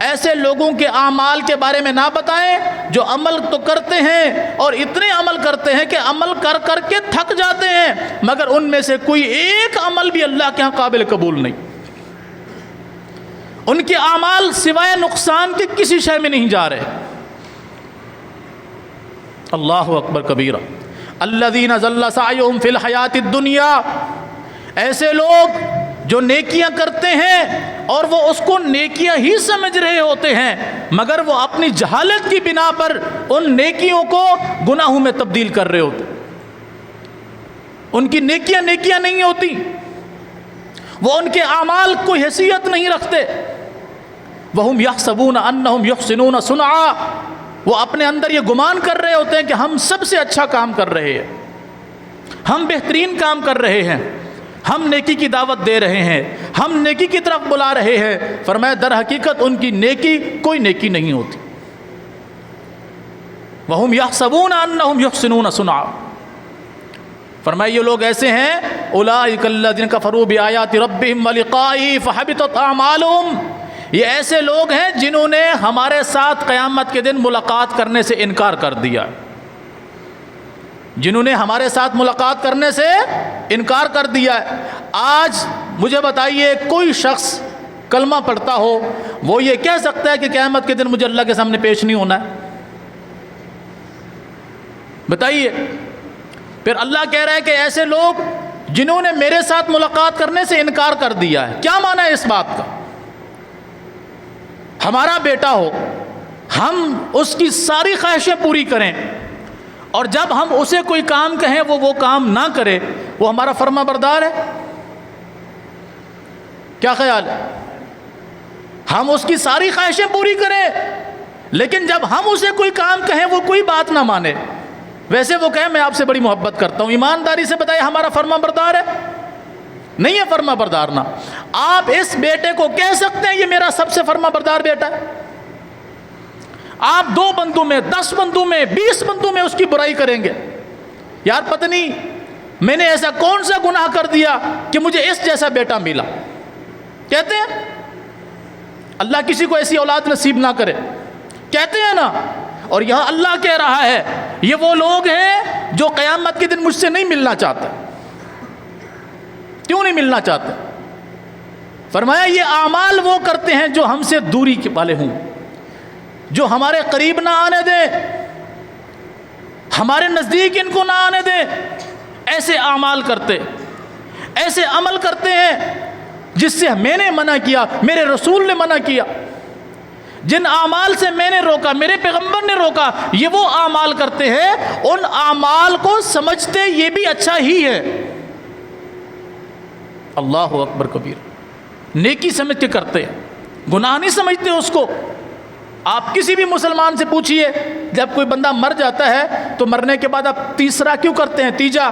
ایسے لوگوں کے اعمال کے بارے میں نہ بتائیں جو عمل تو کرتے ہیں اور اتنے عمل کرتے ہیں کہ عمل کر کر کے تھک جاتے ہیں، مگر ان میں سے کوئی ایک عمل بھی اللہ کے ہاں قابل قبول نہیں، ان کے اعمال سوائے نقصان کے کسی شے میں نہیں جا رہے۔ اللہ اکبر کبیرہ۔ الذین ضل سعیہم فی الحیاۃ الدنیا، ایسے لوگ جو نیکیاں کرتے ہیں اور وہ اس کو نیکیاں ہی سمجھ رہے ہوتے ہیں، مگر وہ اپنی جہالت کی بنا پر ان نیکیوں کو گناہوں میں تبدیل کر رہے ہوتے، ان کی نیکیاں نیکیاں نہیں ہوتی، وہ ان کے اعمال کوئی حیثیت نہیں رکھتے۔ وَهُمْ يَحْسَبُونَ أَنَّهُمْ يُحْسِنُونَ صُنْعًا، وہ اپنے اندر یہ گمان کر رہے ہوتے ہیں کہ ہم سب سے اچھا کام کر رہے ہیں، ہم بہترین کام کر رہے ہیں، ہم نیکی کی دعوت دے رہے ہیں، ہم نیکی کی طرف بلا رہے ہیں۔ فرمایا در حقیقت ان کی نیکی کوئی نیکی نہیں ہوتی۔ وَهُمْ يَحْسَبُونَ أَنَّهُمْ يُحْسِنُونَ صُنْعًا، فرمایا یہ لوگ ایسے ہیں أُولَٰئِكَ الَّذِينَ كَفَرُوا بِآيَاتِ رَبِّهِمْ وَلِقَائِهِ فَحَبِطَتْ أَعْمَالُهُمْ، یہ ایسے لوگ ہیں جنہوں نے ہمارے ساتھ قیامت کے دن ملاقات کرنے سے انکار کر دیا، جنہوں نے ہمارے ساتھ ملاقات کرنے سے انکار کر دیا ہے۔ آج مجھے بتائیے کوئی شخص کلمہ پڑھتا ہو وہ یہ کہہ سکتا ہے کہ قیامت کے دن مجھے اللہ کے سامنے پیش نہیں ہونا ہے؟ بتائیے۔ پھر اللہ کہہ رہا ہے کہ ایسے لوگ جنہوں نے میرے ساتھ ملاقات کرنے سے انکار کر دیا ہے۔ کیا معنی ہے اس بات کا؟ ہمارا بیٹا ہو، ہم اس کی ساری خواہشیں پوری کریں، اور جب ہم اسے کوئی کام کہیں وہ کام نہ کرے، وہ ہمارا فرما بردار ہے؟ کیا خیال ہے؟ ہم اس کی ساری خواہشیں پوری کریں، لیکن جب ہم اسے کوئی کام کہیں وہ کوئی بات نہ مانے، ویسے وہ کہے میں آپ سے بڑی محبت کرتا ہوں، ایمانداری سے بتائیں ہمارا فرما بردار ہے؟ نہیں ہے فرما بردار نا۔ آپ اس بیٹے کو کہہ سکتے ہیں یہ میرا سب سے فرما بردار بیٹا ہے؟ آپ 2 بندوں میں 10 بندوں میں 20 بندوں میں اس کی برائی کریں گے، یار پتہ نہیں میں نے ایسا کون سا گناہ کر دیا کہ مجھے اس جیسا بیٹا ملا، کہتے ہیں؟ اللہ کسی کو ایسی اولاد نصیب نہ کرے، کہتے ہیں نا۔ اور یہاں اللہ کہہ رہا ہے یہ وہ لوگ ہیں جو قیامت کے دن مجھ سے نہیں ملنا چاہتے۔ کیوں نہیں ملنا چاہتے؟ فرمایا یہ اعمال وہ کرتے ہیں جو ہم سے دوری والے ہوں، جو ہمارے قریب نہ آنے دیں، ہمارے نزدیک ان کو نہ آنے دیں، ایسے اعمال کرتے، ایسے عمل کرتے ہیں جس سے میں نے منع کیا، میرے رسول نے منع کیا، جن اعمال سے میں نے روکا، میرے پیغمبر نے روکا، یہ وہ اعمال کرتے ہیں۔ ان اعمال کو سمجھتے یہ بھی اچھا ہی ہے، اللہ اکبر کبیر، نیکی سمجھ کے کرتے ہیں، گناہ نہیں سمجھتے اس کو۔ آپ کسی بھی مسلمان سے پوچھئے جب کوئی بندہ مر جاتا ہے تو مرنے کے بعد آپ تیسرا کیوں کرتے ہیں، تیجا؟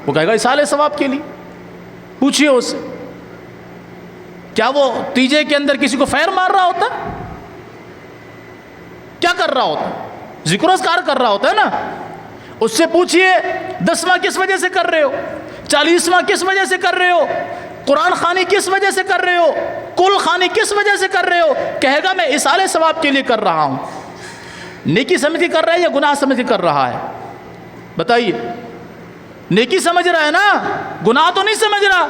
وہ کہے گا اصالہ ثواب کے لیے۔ پوچھئے اس سے کیا وہ تیجے کے اندر کسی کو فیر مار رہا ہوتا ہے؟ کیا کر رہا ہوتا ہے؟ ذکر و اذکار کر رہا ہوتا ہے نا۔ اس سے پوچھئے 10واں کس وجہ سے کر رہے ہو، 40واں کس وجہ سے کر رہے ہو، قرآن خوانی کس وجہ سے کر رہے ہو، کل خوانی کس وجہ سے کر رہے ہو؟ کہے گا میں اصالہ ثواب کے لیے کر رہا ہوں۔ نیکی سمجھ کے کر رہا ہے یا گناہ سمجھ کے کر رہا ہے؟ بتائیے۔ نیکی سمجھ رہا ہے نا، گناہ تو نہیں سمجھ رہا۔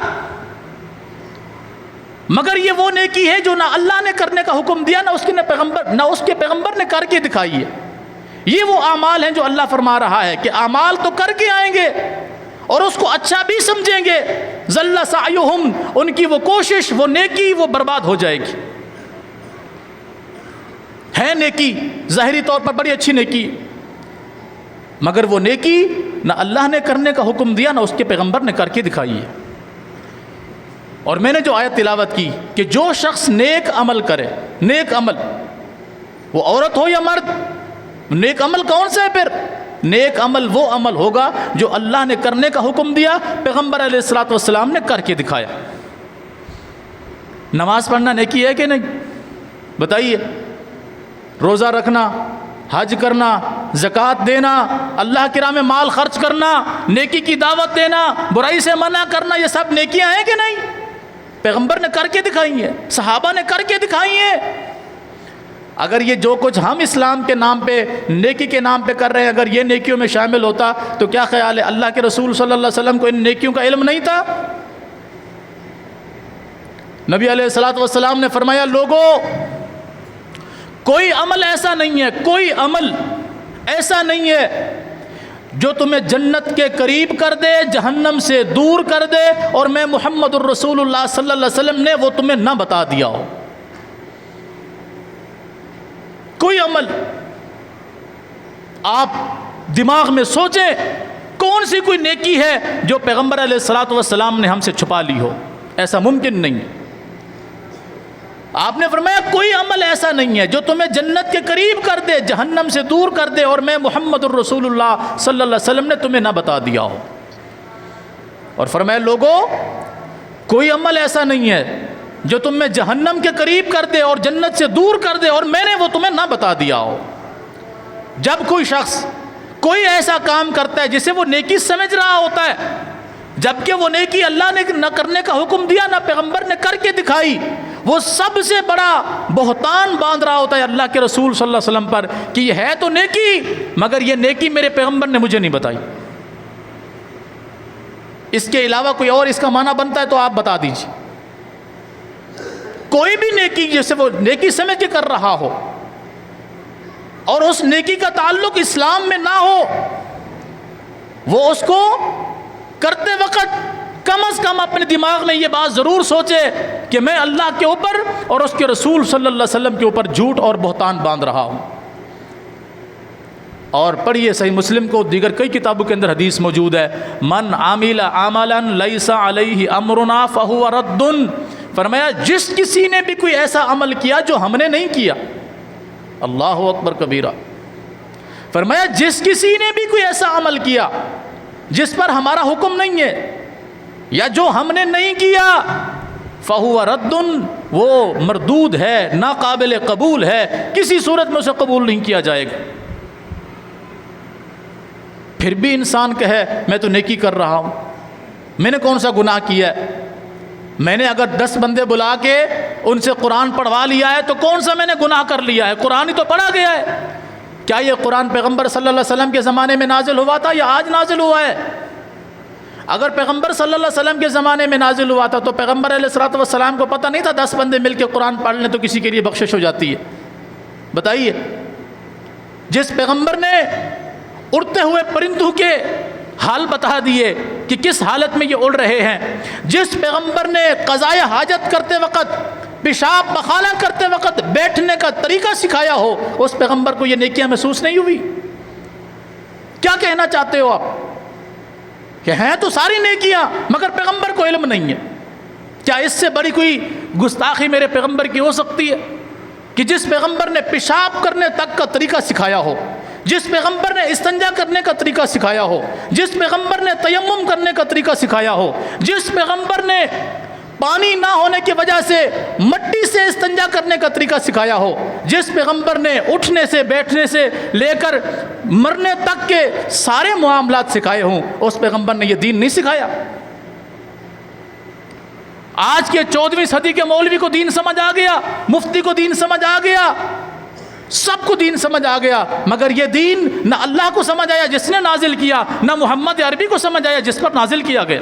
مگر یہ وہ نیکی ہے جو نہ اللہ نے کرنے کا حکم دیا، نہ اس کے پیغمبر نے کر کے دکھائی ہے۔ یہ وہ اعمال ہیں جو اللہ فرما رہا ہے کہ اعمال تو کر کے آئیں گے اور اس کو اچھا بھی سمجھیں گے، ضل سعیہم، ان کی وہ کوشش، وہ نیکی، وہ برباد ہو جائے گی۔ ہے نیکی ظاہری طور پر بڑی اچھی نیکی، مگر وہ نیکی نہ اللہ نے کرنے کا حکم دیا، نہ اس کے پیغمبر نے کر کے دکھائی ہے۔ اور میں نے جو آیت تلاوت کی کہ جو شخص نیک عمل کرے، نیک عمل، وہ عورت ہو یا مرد، نیک عمل کون سا ہے پھر؟ نیک عمل وہ عمل ہوگا جو اللہ نے کرنے کا حکم دیا، پیغمبر علیہ الصلوۃ والسلام نے کر کے دکھایا۔ نماز پڑھنا نیکی ہے کہ نہیں؟ بتائیے۔ روزہ رکھنا، حج کرنا، زکوٰۃ دینا، اللہ کی راہ میں مال خرچ کرنا، نیکی کی دعوت دینا، برائی سے منع کرنا، یہ سب نیکیاں ہیں کہ نہیں؟ پیغمبر نے کر کے دکھائی ہیں، صحابہ نے کر کے دکھائی ہیں۔ اگر یہ جو کچھ ہم اسلام کے نام پہ، نیکی کے نام پہ کر رہے ہیں، اگر یہ نیکیوں میں شامل ہوتا تو کیا خیال ہے اللہ کے رسول صلی اللہ علیہ وسلم کو ان نیکیوں کا علم نہیں تھا؟ نبی علیہ الصلوۃ والسلام نے فرمایا لوگوں، کوئی عمل ایسا نہیں ہے، کوئی عمل ایسا نہیں ہے جو تمہیں جنت کے قریب کر دے، جہنم سے دور کر دے، اور میں محمد الرسول اللہ صلی اللہ علیہ وسلم نے وہ تمہیں نہ بتا دیا ہو۔ کوئی عمل آپ دماغ میں سوچیں کون سی کوئی نیکی ہے جو پیغمبر علیہ الصلوۃ والسلام نے ہم سے چھپا لی ہو، ایسا ممکن نہیں ہے۔ آپ نے فرمایا کوئی عمل ایسا نہیں ہے جو تمہیں جنت کے قریب کر دے، جہنم سے دور کر دے، اور میں محمد الرسول اللہ صلی اللہ علیہ وسلم نے تمہیں نہ بتا دیا ہو۔ اور فرمایا لوگوں، کوئی عمل ایسا نہیں ہے جو تمہیں جہنم کے قریب کر دے اور جنت سے دور کر دے، اور میں نے وہ تمہیں نہ بتا دیا ہو۔ جب کوئی شخص کوئی ایسا کام کرتا ہے جسے وہ نیکی سمجھ رہا ہوتا ہے، جبکہ وہ نیکی اللہ نے نہ کرنے کا حکم دیا، نہ پیغمبر نے کر کے دکھائی، وہ سب سے بڑا بہتان باندھ رہا ہوتا ہے اللہ کے رسول صلی اللہ علیہ وسلم پر کہ یہ ہے تو نیکی، مگر یہ نیکی میرے پیغمبر نے مجھے نہیں بتائی۔ اس کے علاوہ کوئی اور اس کا معنی بنتا ہے تو آپ بتا دیجیے۔ کوئی بھی نیکی جیسے وہ نیکی سمجھ کے کر رہا ہو اور اس نیکی کا تعلق اسلام میں نہ ہو، وہ اس کو کرتے وقت کم از کم اپنے دماغ میں یہ بات ضرور سوچے کہ میں اللہ کے اوپر اور اس کے رسول صلی اللہ علیہ وسلم کے اوپر جھوٹ اور بہتان باندھ رہا ہوں۔ اور پڑھیے صحیح مسلم کو، دیگر کئی کتابوں کے اندر حدیث موجود ہے، من عامل عملا لیس علیہ امرنا فہو رد فرمایا جس کسی نے بھی کوئی ایسا عمل کیا جو ہم نے نہیں کیا، اللہ اکبر کبیرہ، فرمایا جس کسی نے بھی کوئی ایسا عمل کیا جس پر ہمارا حکم نہیں ہے یا جو ہم نے نہیں کیا، فَهُوَ رَدٌّ، وہ مردود ہے، ناقابل قبول ہے، کسی صورت میں اسے قبول نہیں کیا جائے گا۔ پھر بھی انسان کہے میں تو نیکی کر رہا ہوں، میں نے کون سا گناہ کیا ہے؟ میں نے اگر 10 بندے بلا کے ان سے قرآن پڑھوا لیا ہے تو کون سا میں نے گناہ کر لیا ہے؟ قرآن ہی تو پڑھا گیا ہے۔ کیا یہ قرآن پیغمبر صلی اللہ علیہ وسلم کے زمانے میں نازل ہوا تھا یا آج نازل ہوا ہے؟ اگر پیغمبر صلی اللہ علیہ وسلم کے زمانے میں نازل ہوا تھا تو پیغمبر علیہ الصلوۃ والسلام کو پتہ نہیں تھا 10 بندے مل کے قرآن پڑھ لیں تو کسی کے لیے بخشش ہو جاتی ہے؟ بتائیے، جس پیغمبر نے اڑتے ہوئے پرندوں کے حال بتا دیے کہ کس حالت میں یہ اڑ رہے ہیں، جس پیغمبر نے قضائے حاجت کرتے وقت، پیشاب بخالہ کرتے وقت بیٹھنے کا طریقہ سکھایا ہو، اس پیغمبر کو یہ نیکیاں محسوس نہیں ہوئی؟ کیا کہنا چاہتے ہو آپ کہ ہیں تو ساری نیکیاں مگر پیغمبر کو علم نہیں ہے؟ کیا اس سے بڑی کوئی گستاخی میرے پیغمبر کی ہو سکتی ہے کہ جس پیغمبر نے پیشاب کرنے تک کا طریقہ سکھایا ہو، جس پیغمبر نے استنجا کرنے کا طریقہ سکھایا ہو، جس پیغمبر نے تیمم کرنے کا طریقہ سکھایا ہو، جس پیغمبر نے پانی نہ ہونے کی وجہ سے مٹی سے استنجا کرنے کا طریقہ سکھایا ہو، جس پیغمبر نے اٹھنے سے بیٹھنے سے لے کر مرنے تک کے سارے معاملات سکھائے ہوں، اس پیغمبر نے یہ دین نہیں سکھایا؟ آج کے 14ویں صدی کے مولوی کو دین سمجھ آ گیا، مفتی کو دین سمجھ آ گیا، سب کو دین سمجھ آ گیا، مگر یہ دین نہ اللہ کو سمجھ آیا جس نے نازل کیا، نہ محمد عربی کو سمجھ آیا جس پر نازل کیا گیا۔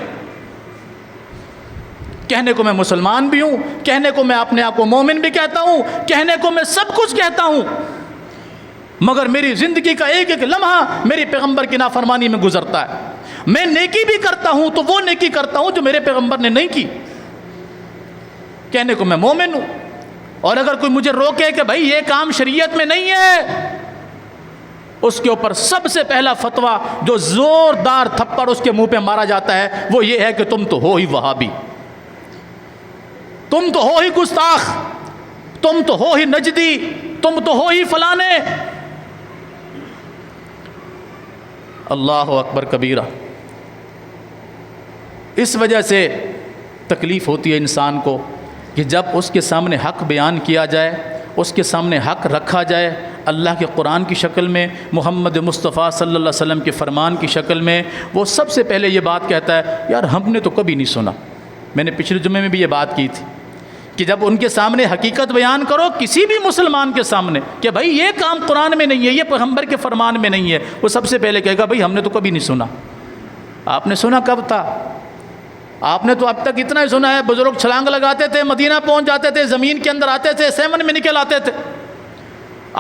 کہنے کو میں مسلمان بھی ہوں، کہنے کو میں اپنے آپ کو مومن بھی کہتا ہوں، کہنے کو میں سب کچھ کہتا ہوں، مگر میری زندگی کا ایک ایک لمحہ میری پیغمبر کی نافرمانی میں گزرتا ہے۔ میں نیکی بھی کرتا ہوں تو وہ نیکی کرتا ہوں جو میرے پیغمبر نے نہیں کی۔ کہنے کو میں مومن ہوں، اور اگر کوئی مجھے روکے کہ بھائی یہ کام شریعت میں نہیں ہے، اس کے اوپر سب سے پہلا فتویٰ جو زوردار تھپڑ اس کے منہ پہ مارا جاتا ہے وہ یہ ہے کہ تم تو ہو ہی وہابی، تم تو ہو ہی گستاخ، تم تو ہو ہی نجدی، تم تو ہو ہی فلانے۔ اللہ اکبر کبیرہ۔ اس وجہ سے تکلیف ہوتی ہے انسان کو کہ جب اس کے سامنے حق بیان کیا جائے، اس کے سامنے حق رکھا جائے، اللہ کے قرآن کی شکل میں، محمد مصطفیٰ صلی اللہ علیہ وسلم کے فرمان کی شکل میں، وہ سب سے پہلے یہ بات کہتا ہے یار ہم نے تو کبھی نہیں سنا۔ میں نے پچھلے جمعے میں بھی یہ بات کی تھی کہ جب ان کے سامنے حقیقت بیان کرو کسی بھی مسلمان کے سامنے کہ بھائی یہ کام قرآن میں نہیں ہے، یہ پیغمبر کے فرمان میں نہیں ہے، وہ سب سے پہلے کہے گا بھائی ہم نے تو کبھی نہیں سنا۔ آپ نے سنا کب تھا؟ آپ نے تو اب تک اتنا ہی سنا ہے، بزرگ چھلانگ لگاتے تھے، مدینہ پہنچ جاتے تھے، زمین کے اندر آتے تھے، سیمن میں نکل آتے تھے۔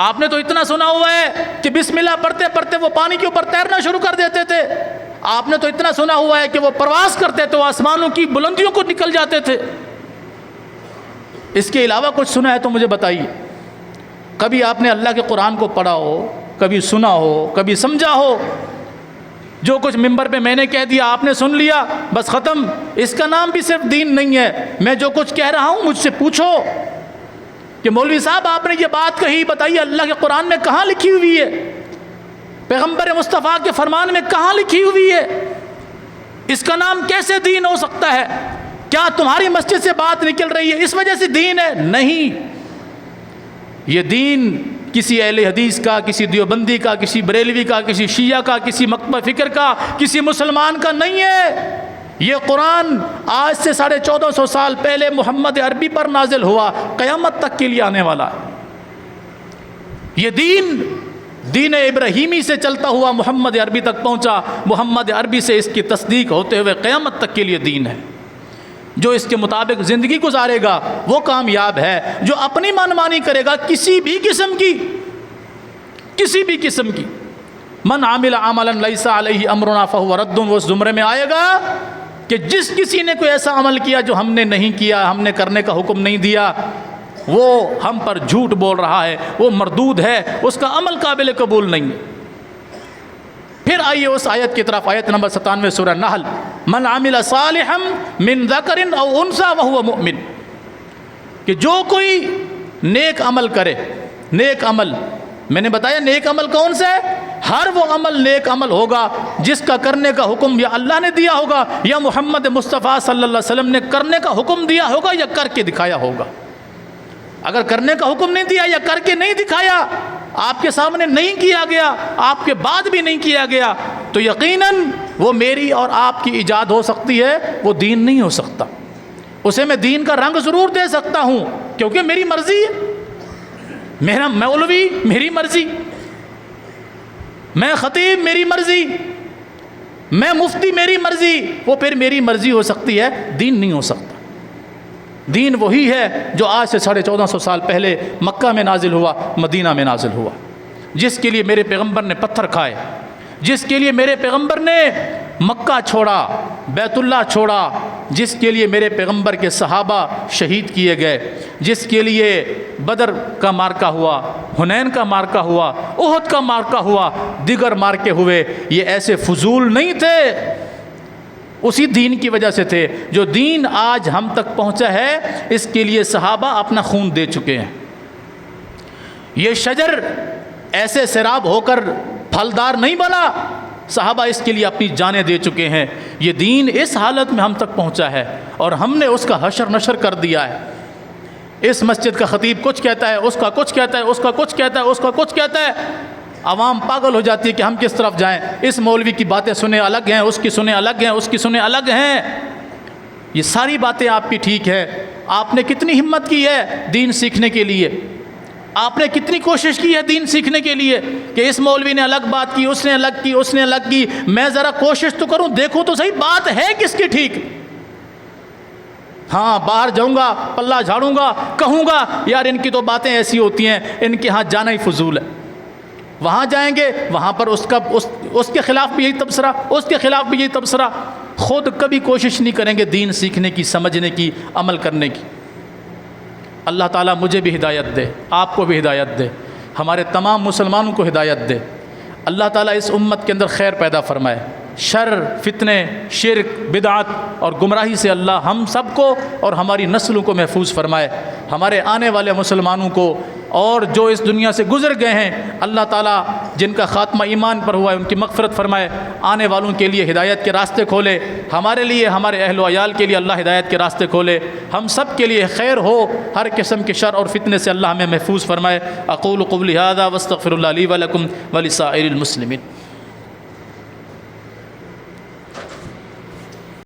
آپ نے تو اتنا سنا ہوا ہے کہ بسم اللہ پڑھتے پڑھتے وہ پانی کے اوپر تیرنا شروع کر دیتے تھے۔ آپ نے تو اتنا سنا ہوا ہے کہ وہ پرواز کرتے تھے، وہ آسمانوں کی بلندیوں کو نکل جاتے تھے۔ اس کے علاوہ کچھ سنا ہے تو مجھے بتائیے۔ کبھی آپ نے اللہ کے قرآن کو پڑھا ہو، کبھی سنا ہو، کبھی سمجھا ہو؟ جو کچھ ممبر پہ میں نے کہہ دیا آپ نے سن لیا، بس ختم۔ اس کا نام بھی صرف دین نہیں ہے۔ میں جو کچھ کہہ رہا ہوں مجھ سے پوچھو کہ مولوی صاحب آپ نے یہ بات کہی، بتائیے اللہ کے قرآن میں کہاں لکھی ہوئی ہے؟ پیغمبر مصطفیٰ کے فرمان میں کہاں لکھی ہوئی ہے؟ اس کا نام کیسے دین ہو سکتا ہے؟ کیا تمہاری مسجد سے بات نکل رہی ہے اس وجہ سے دین ہے؟ نہیں، یہ دین کسی اہل حدیث کا، کسی دیوبندی کا، کسی بریلوی کا، کسی شیعہ کا، کسی مکتبہ فکر کا، کسی مسلمان کا نہیں ہے۔ یہ قرآن آج سے 1450 سال پہلے محمد عربی پر نازل ہوا، قیامت تک کے لیے آنے والا ہے۔ یہ دین ابراہیمی سے چلتا ہوا محمد عربی تک پہنچا، محمد عربی سے اس کی تصدیق ہوتے ہوئے قیامت تک کے لیے دین ہے۔ جو اس کے مطابق زندگی گزارے گا وہ کامیاب ہے، جو اپنی منمانی کرے گا کسی بھی قسم کی من عامل عملا لیس علیہ امرنا فہو رد، وہ اس زمرے میں آئے گا کہ جس کسی نے کوئی ایسا عمل کیا جو ہم نے نہیں کیا، ہم نے کرنے کا حکم نہیں دیا، وہ ہم پر جھوٹ بول رہا ہے، وہ مردود ہے، اس کا عمل قابل قبول نہیں ہے۔ پھر آئیے اس آیت کی طرف، آیت نمبر 97 سورہ نحل، من عمل صالحا من ذکر او انثی وہو مؤمن، کہ جو کوئی نیک عمل کرے، نیک عمل میں نے بتایا نیک عمل کون سا ہے؟ ہر وہ عمل نیک عمل ہوگا جس کا کرنے کا حکم یا اللہ نے دیا ہوگا یا محمد مصطفیٰ صلی اللہ علیہ وسلم نے کرنے کا حکم دیا ہوگا یا کر کے دکھایا ہوگا۔ اگر کرنے کا حکم نہیں دیا یا کر کے نہیں دکھایا، آپ کے سامنے نہیں کیا گیا، آپ کے بعد بھی نہیں کیا گیا، تو یقیناً وہ میری اور آپ کی ایجاد ہو سکتی ہے، وہ دین نہیں ہو سکتا۔ اسے میں دین کا رنگ ضرور دے سکتا ہوں کیونکہ میری مرضی ہے، میرا مولوی میری مرضی، میں خطیب میری مرضی، میں مفتی میری مرضی، وہ پھر میری مرضی ہو سکتی ہے، دین نہیں ہو سکتا۔ دین وہی ہے جو آج سے 1450 سال پہلے مکہ میں نازل ہوا، مدینہ میں نازل ہوا، جس کے لیے میرے پیغمبر نے پتھر کھائے، جس کے لیے میرے پیغمبر نے مکہ چھوڑا، بیت اللہ چھوڑا، جس کے لیے میرے پیغمبر کے صحابہ شہید کیے گئے، جس کے لیے بدر کا مارکہ ہوا، حنین کا مارکہ ہوا، احد کا مارکہ ہوا، دیگر مارکے ہوئے، یہ ایسے فضول نہیں تھے، اسی دین کی وجہ سے تھے۔ جو دین آج ہم تک پہنچا ہے اس کے لیے صحابہ اپنا خون دے چکے ہیں۔ یہ شجر ایسے سیراب ہو کر پھلدار نہیں بنا، صحابہ اس کے لیے اپنی جانیں دے چکے ہیں۔ یہ دین اس حالت میں ہم تک پہنچا ہے اور ہم نے اس کا حشر نشر کر دیا ہے۔ اس مسجد کا خطیب کچھ کہتا ہے، اس کا کچھ کہتا ہے، اس کا کچھ کہتا ہے، اس کا کچھ کہتا ہے، عوام پاگل ہو جاتی ہے کہ ہم کس طرف جائیں۔ اس مولوی کی باتیں سنیں الگ ہیں، اس کی سنیں الگ ہیں، اس کی سنیں الگ ہیں۔ یہ ساری باتیں آپ کی ٹھیک ہے، آپ نے کتنی ہمت کی ہے دین سیکھنے کے لیے، آپ نے کتنی کوشش کی ہے دین سیکھنے کے لیے کہ اس مولوی نے الگ بات کی، اس نے الگ کی، اس نے الگ کی، میں ذرا کوشش تو کروں، دیکھوں تو صحیح بات ہے کس کی ٹھیک۔ ہاں باہر جاؤں گا، پلہ جھاڑوں گا، کہوں گا یار ان کی تو باتیں ایسی ہوتی ہیں، ان کے ہاں جانا ہی فضول ہے۔ وہاں جائیں گے، وہاں پر اس کے خلاف بھی یہی تبصرہ، اس کے خلاف بھی یہی تبصرہ، خود کبھی کوشش نہیں کریں گے دین سیکھنے کی، سمجھنے کی، عمل کرنے کی۔ اللہ تعالیٰ مجھے بھی ہدایت دے، آپ کو بھی ہدایت دے، ہمارے تمام مسلمانوں کو ہدایت دے۔ اللہ تعالیٰ اس امت کے اندر خیر پیدا فرمائے، شر، فتنے، شرک، بدعت اور گمراہی سے اللہ ہم سب کو اور ہماری نسلوں کو محفوظ فرمائے۔ ہمارے آنے والے مسلمانوں کو اور جو اس دنیا سے گزر گئے ہیں، اللہ تعالیٰ جن کا خاتمہ ایمان پر ہوا ہے ان کی مغفرت فرمائے، آنے والوں کے لیے ہدایت کے راستے کھولے، ہمارے لیے، ہمارے اہل و عیال کے لیے اللہ ہدایت کے راستے کھولے، ہم سب کے لیے خیر ہو، ہر قسم کے شر اور فتنے سے اللہ ہمیں محفوظ فرمائے۔ اقول قولی ھذا واستغفر اللہ لی ولکم ولسائر المسلمین۔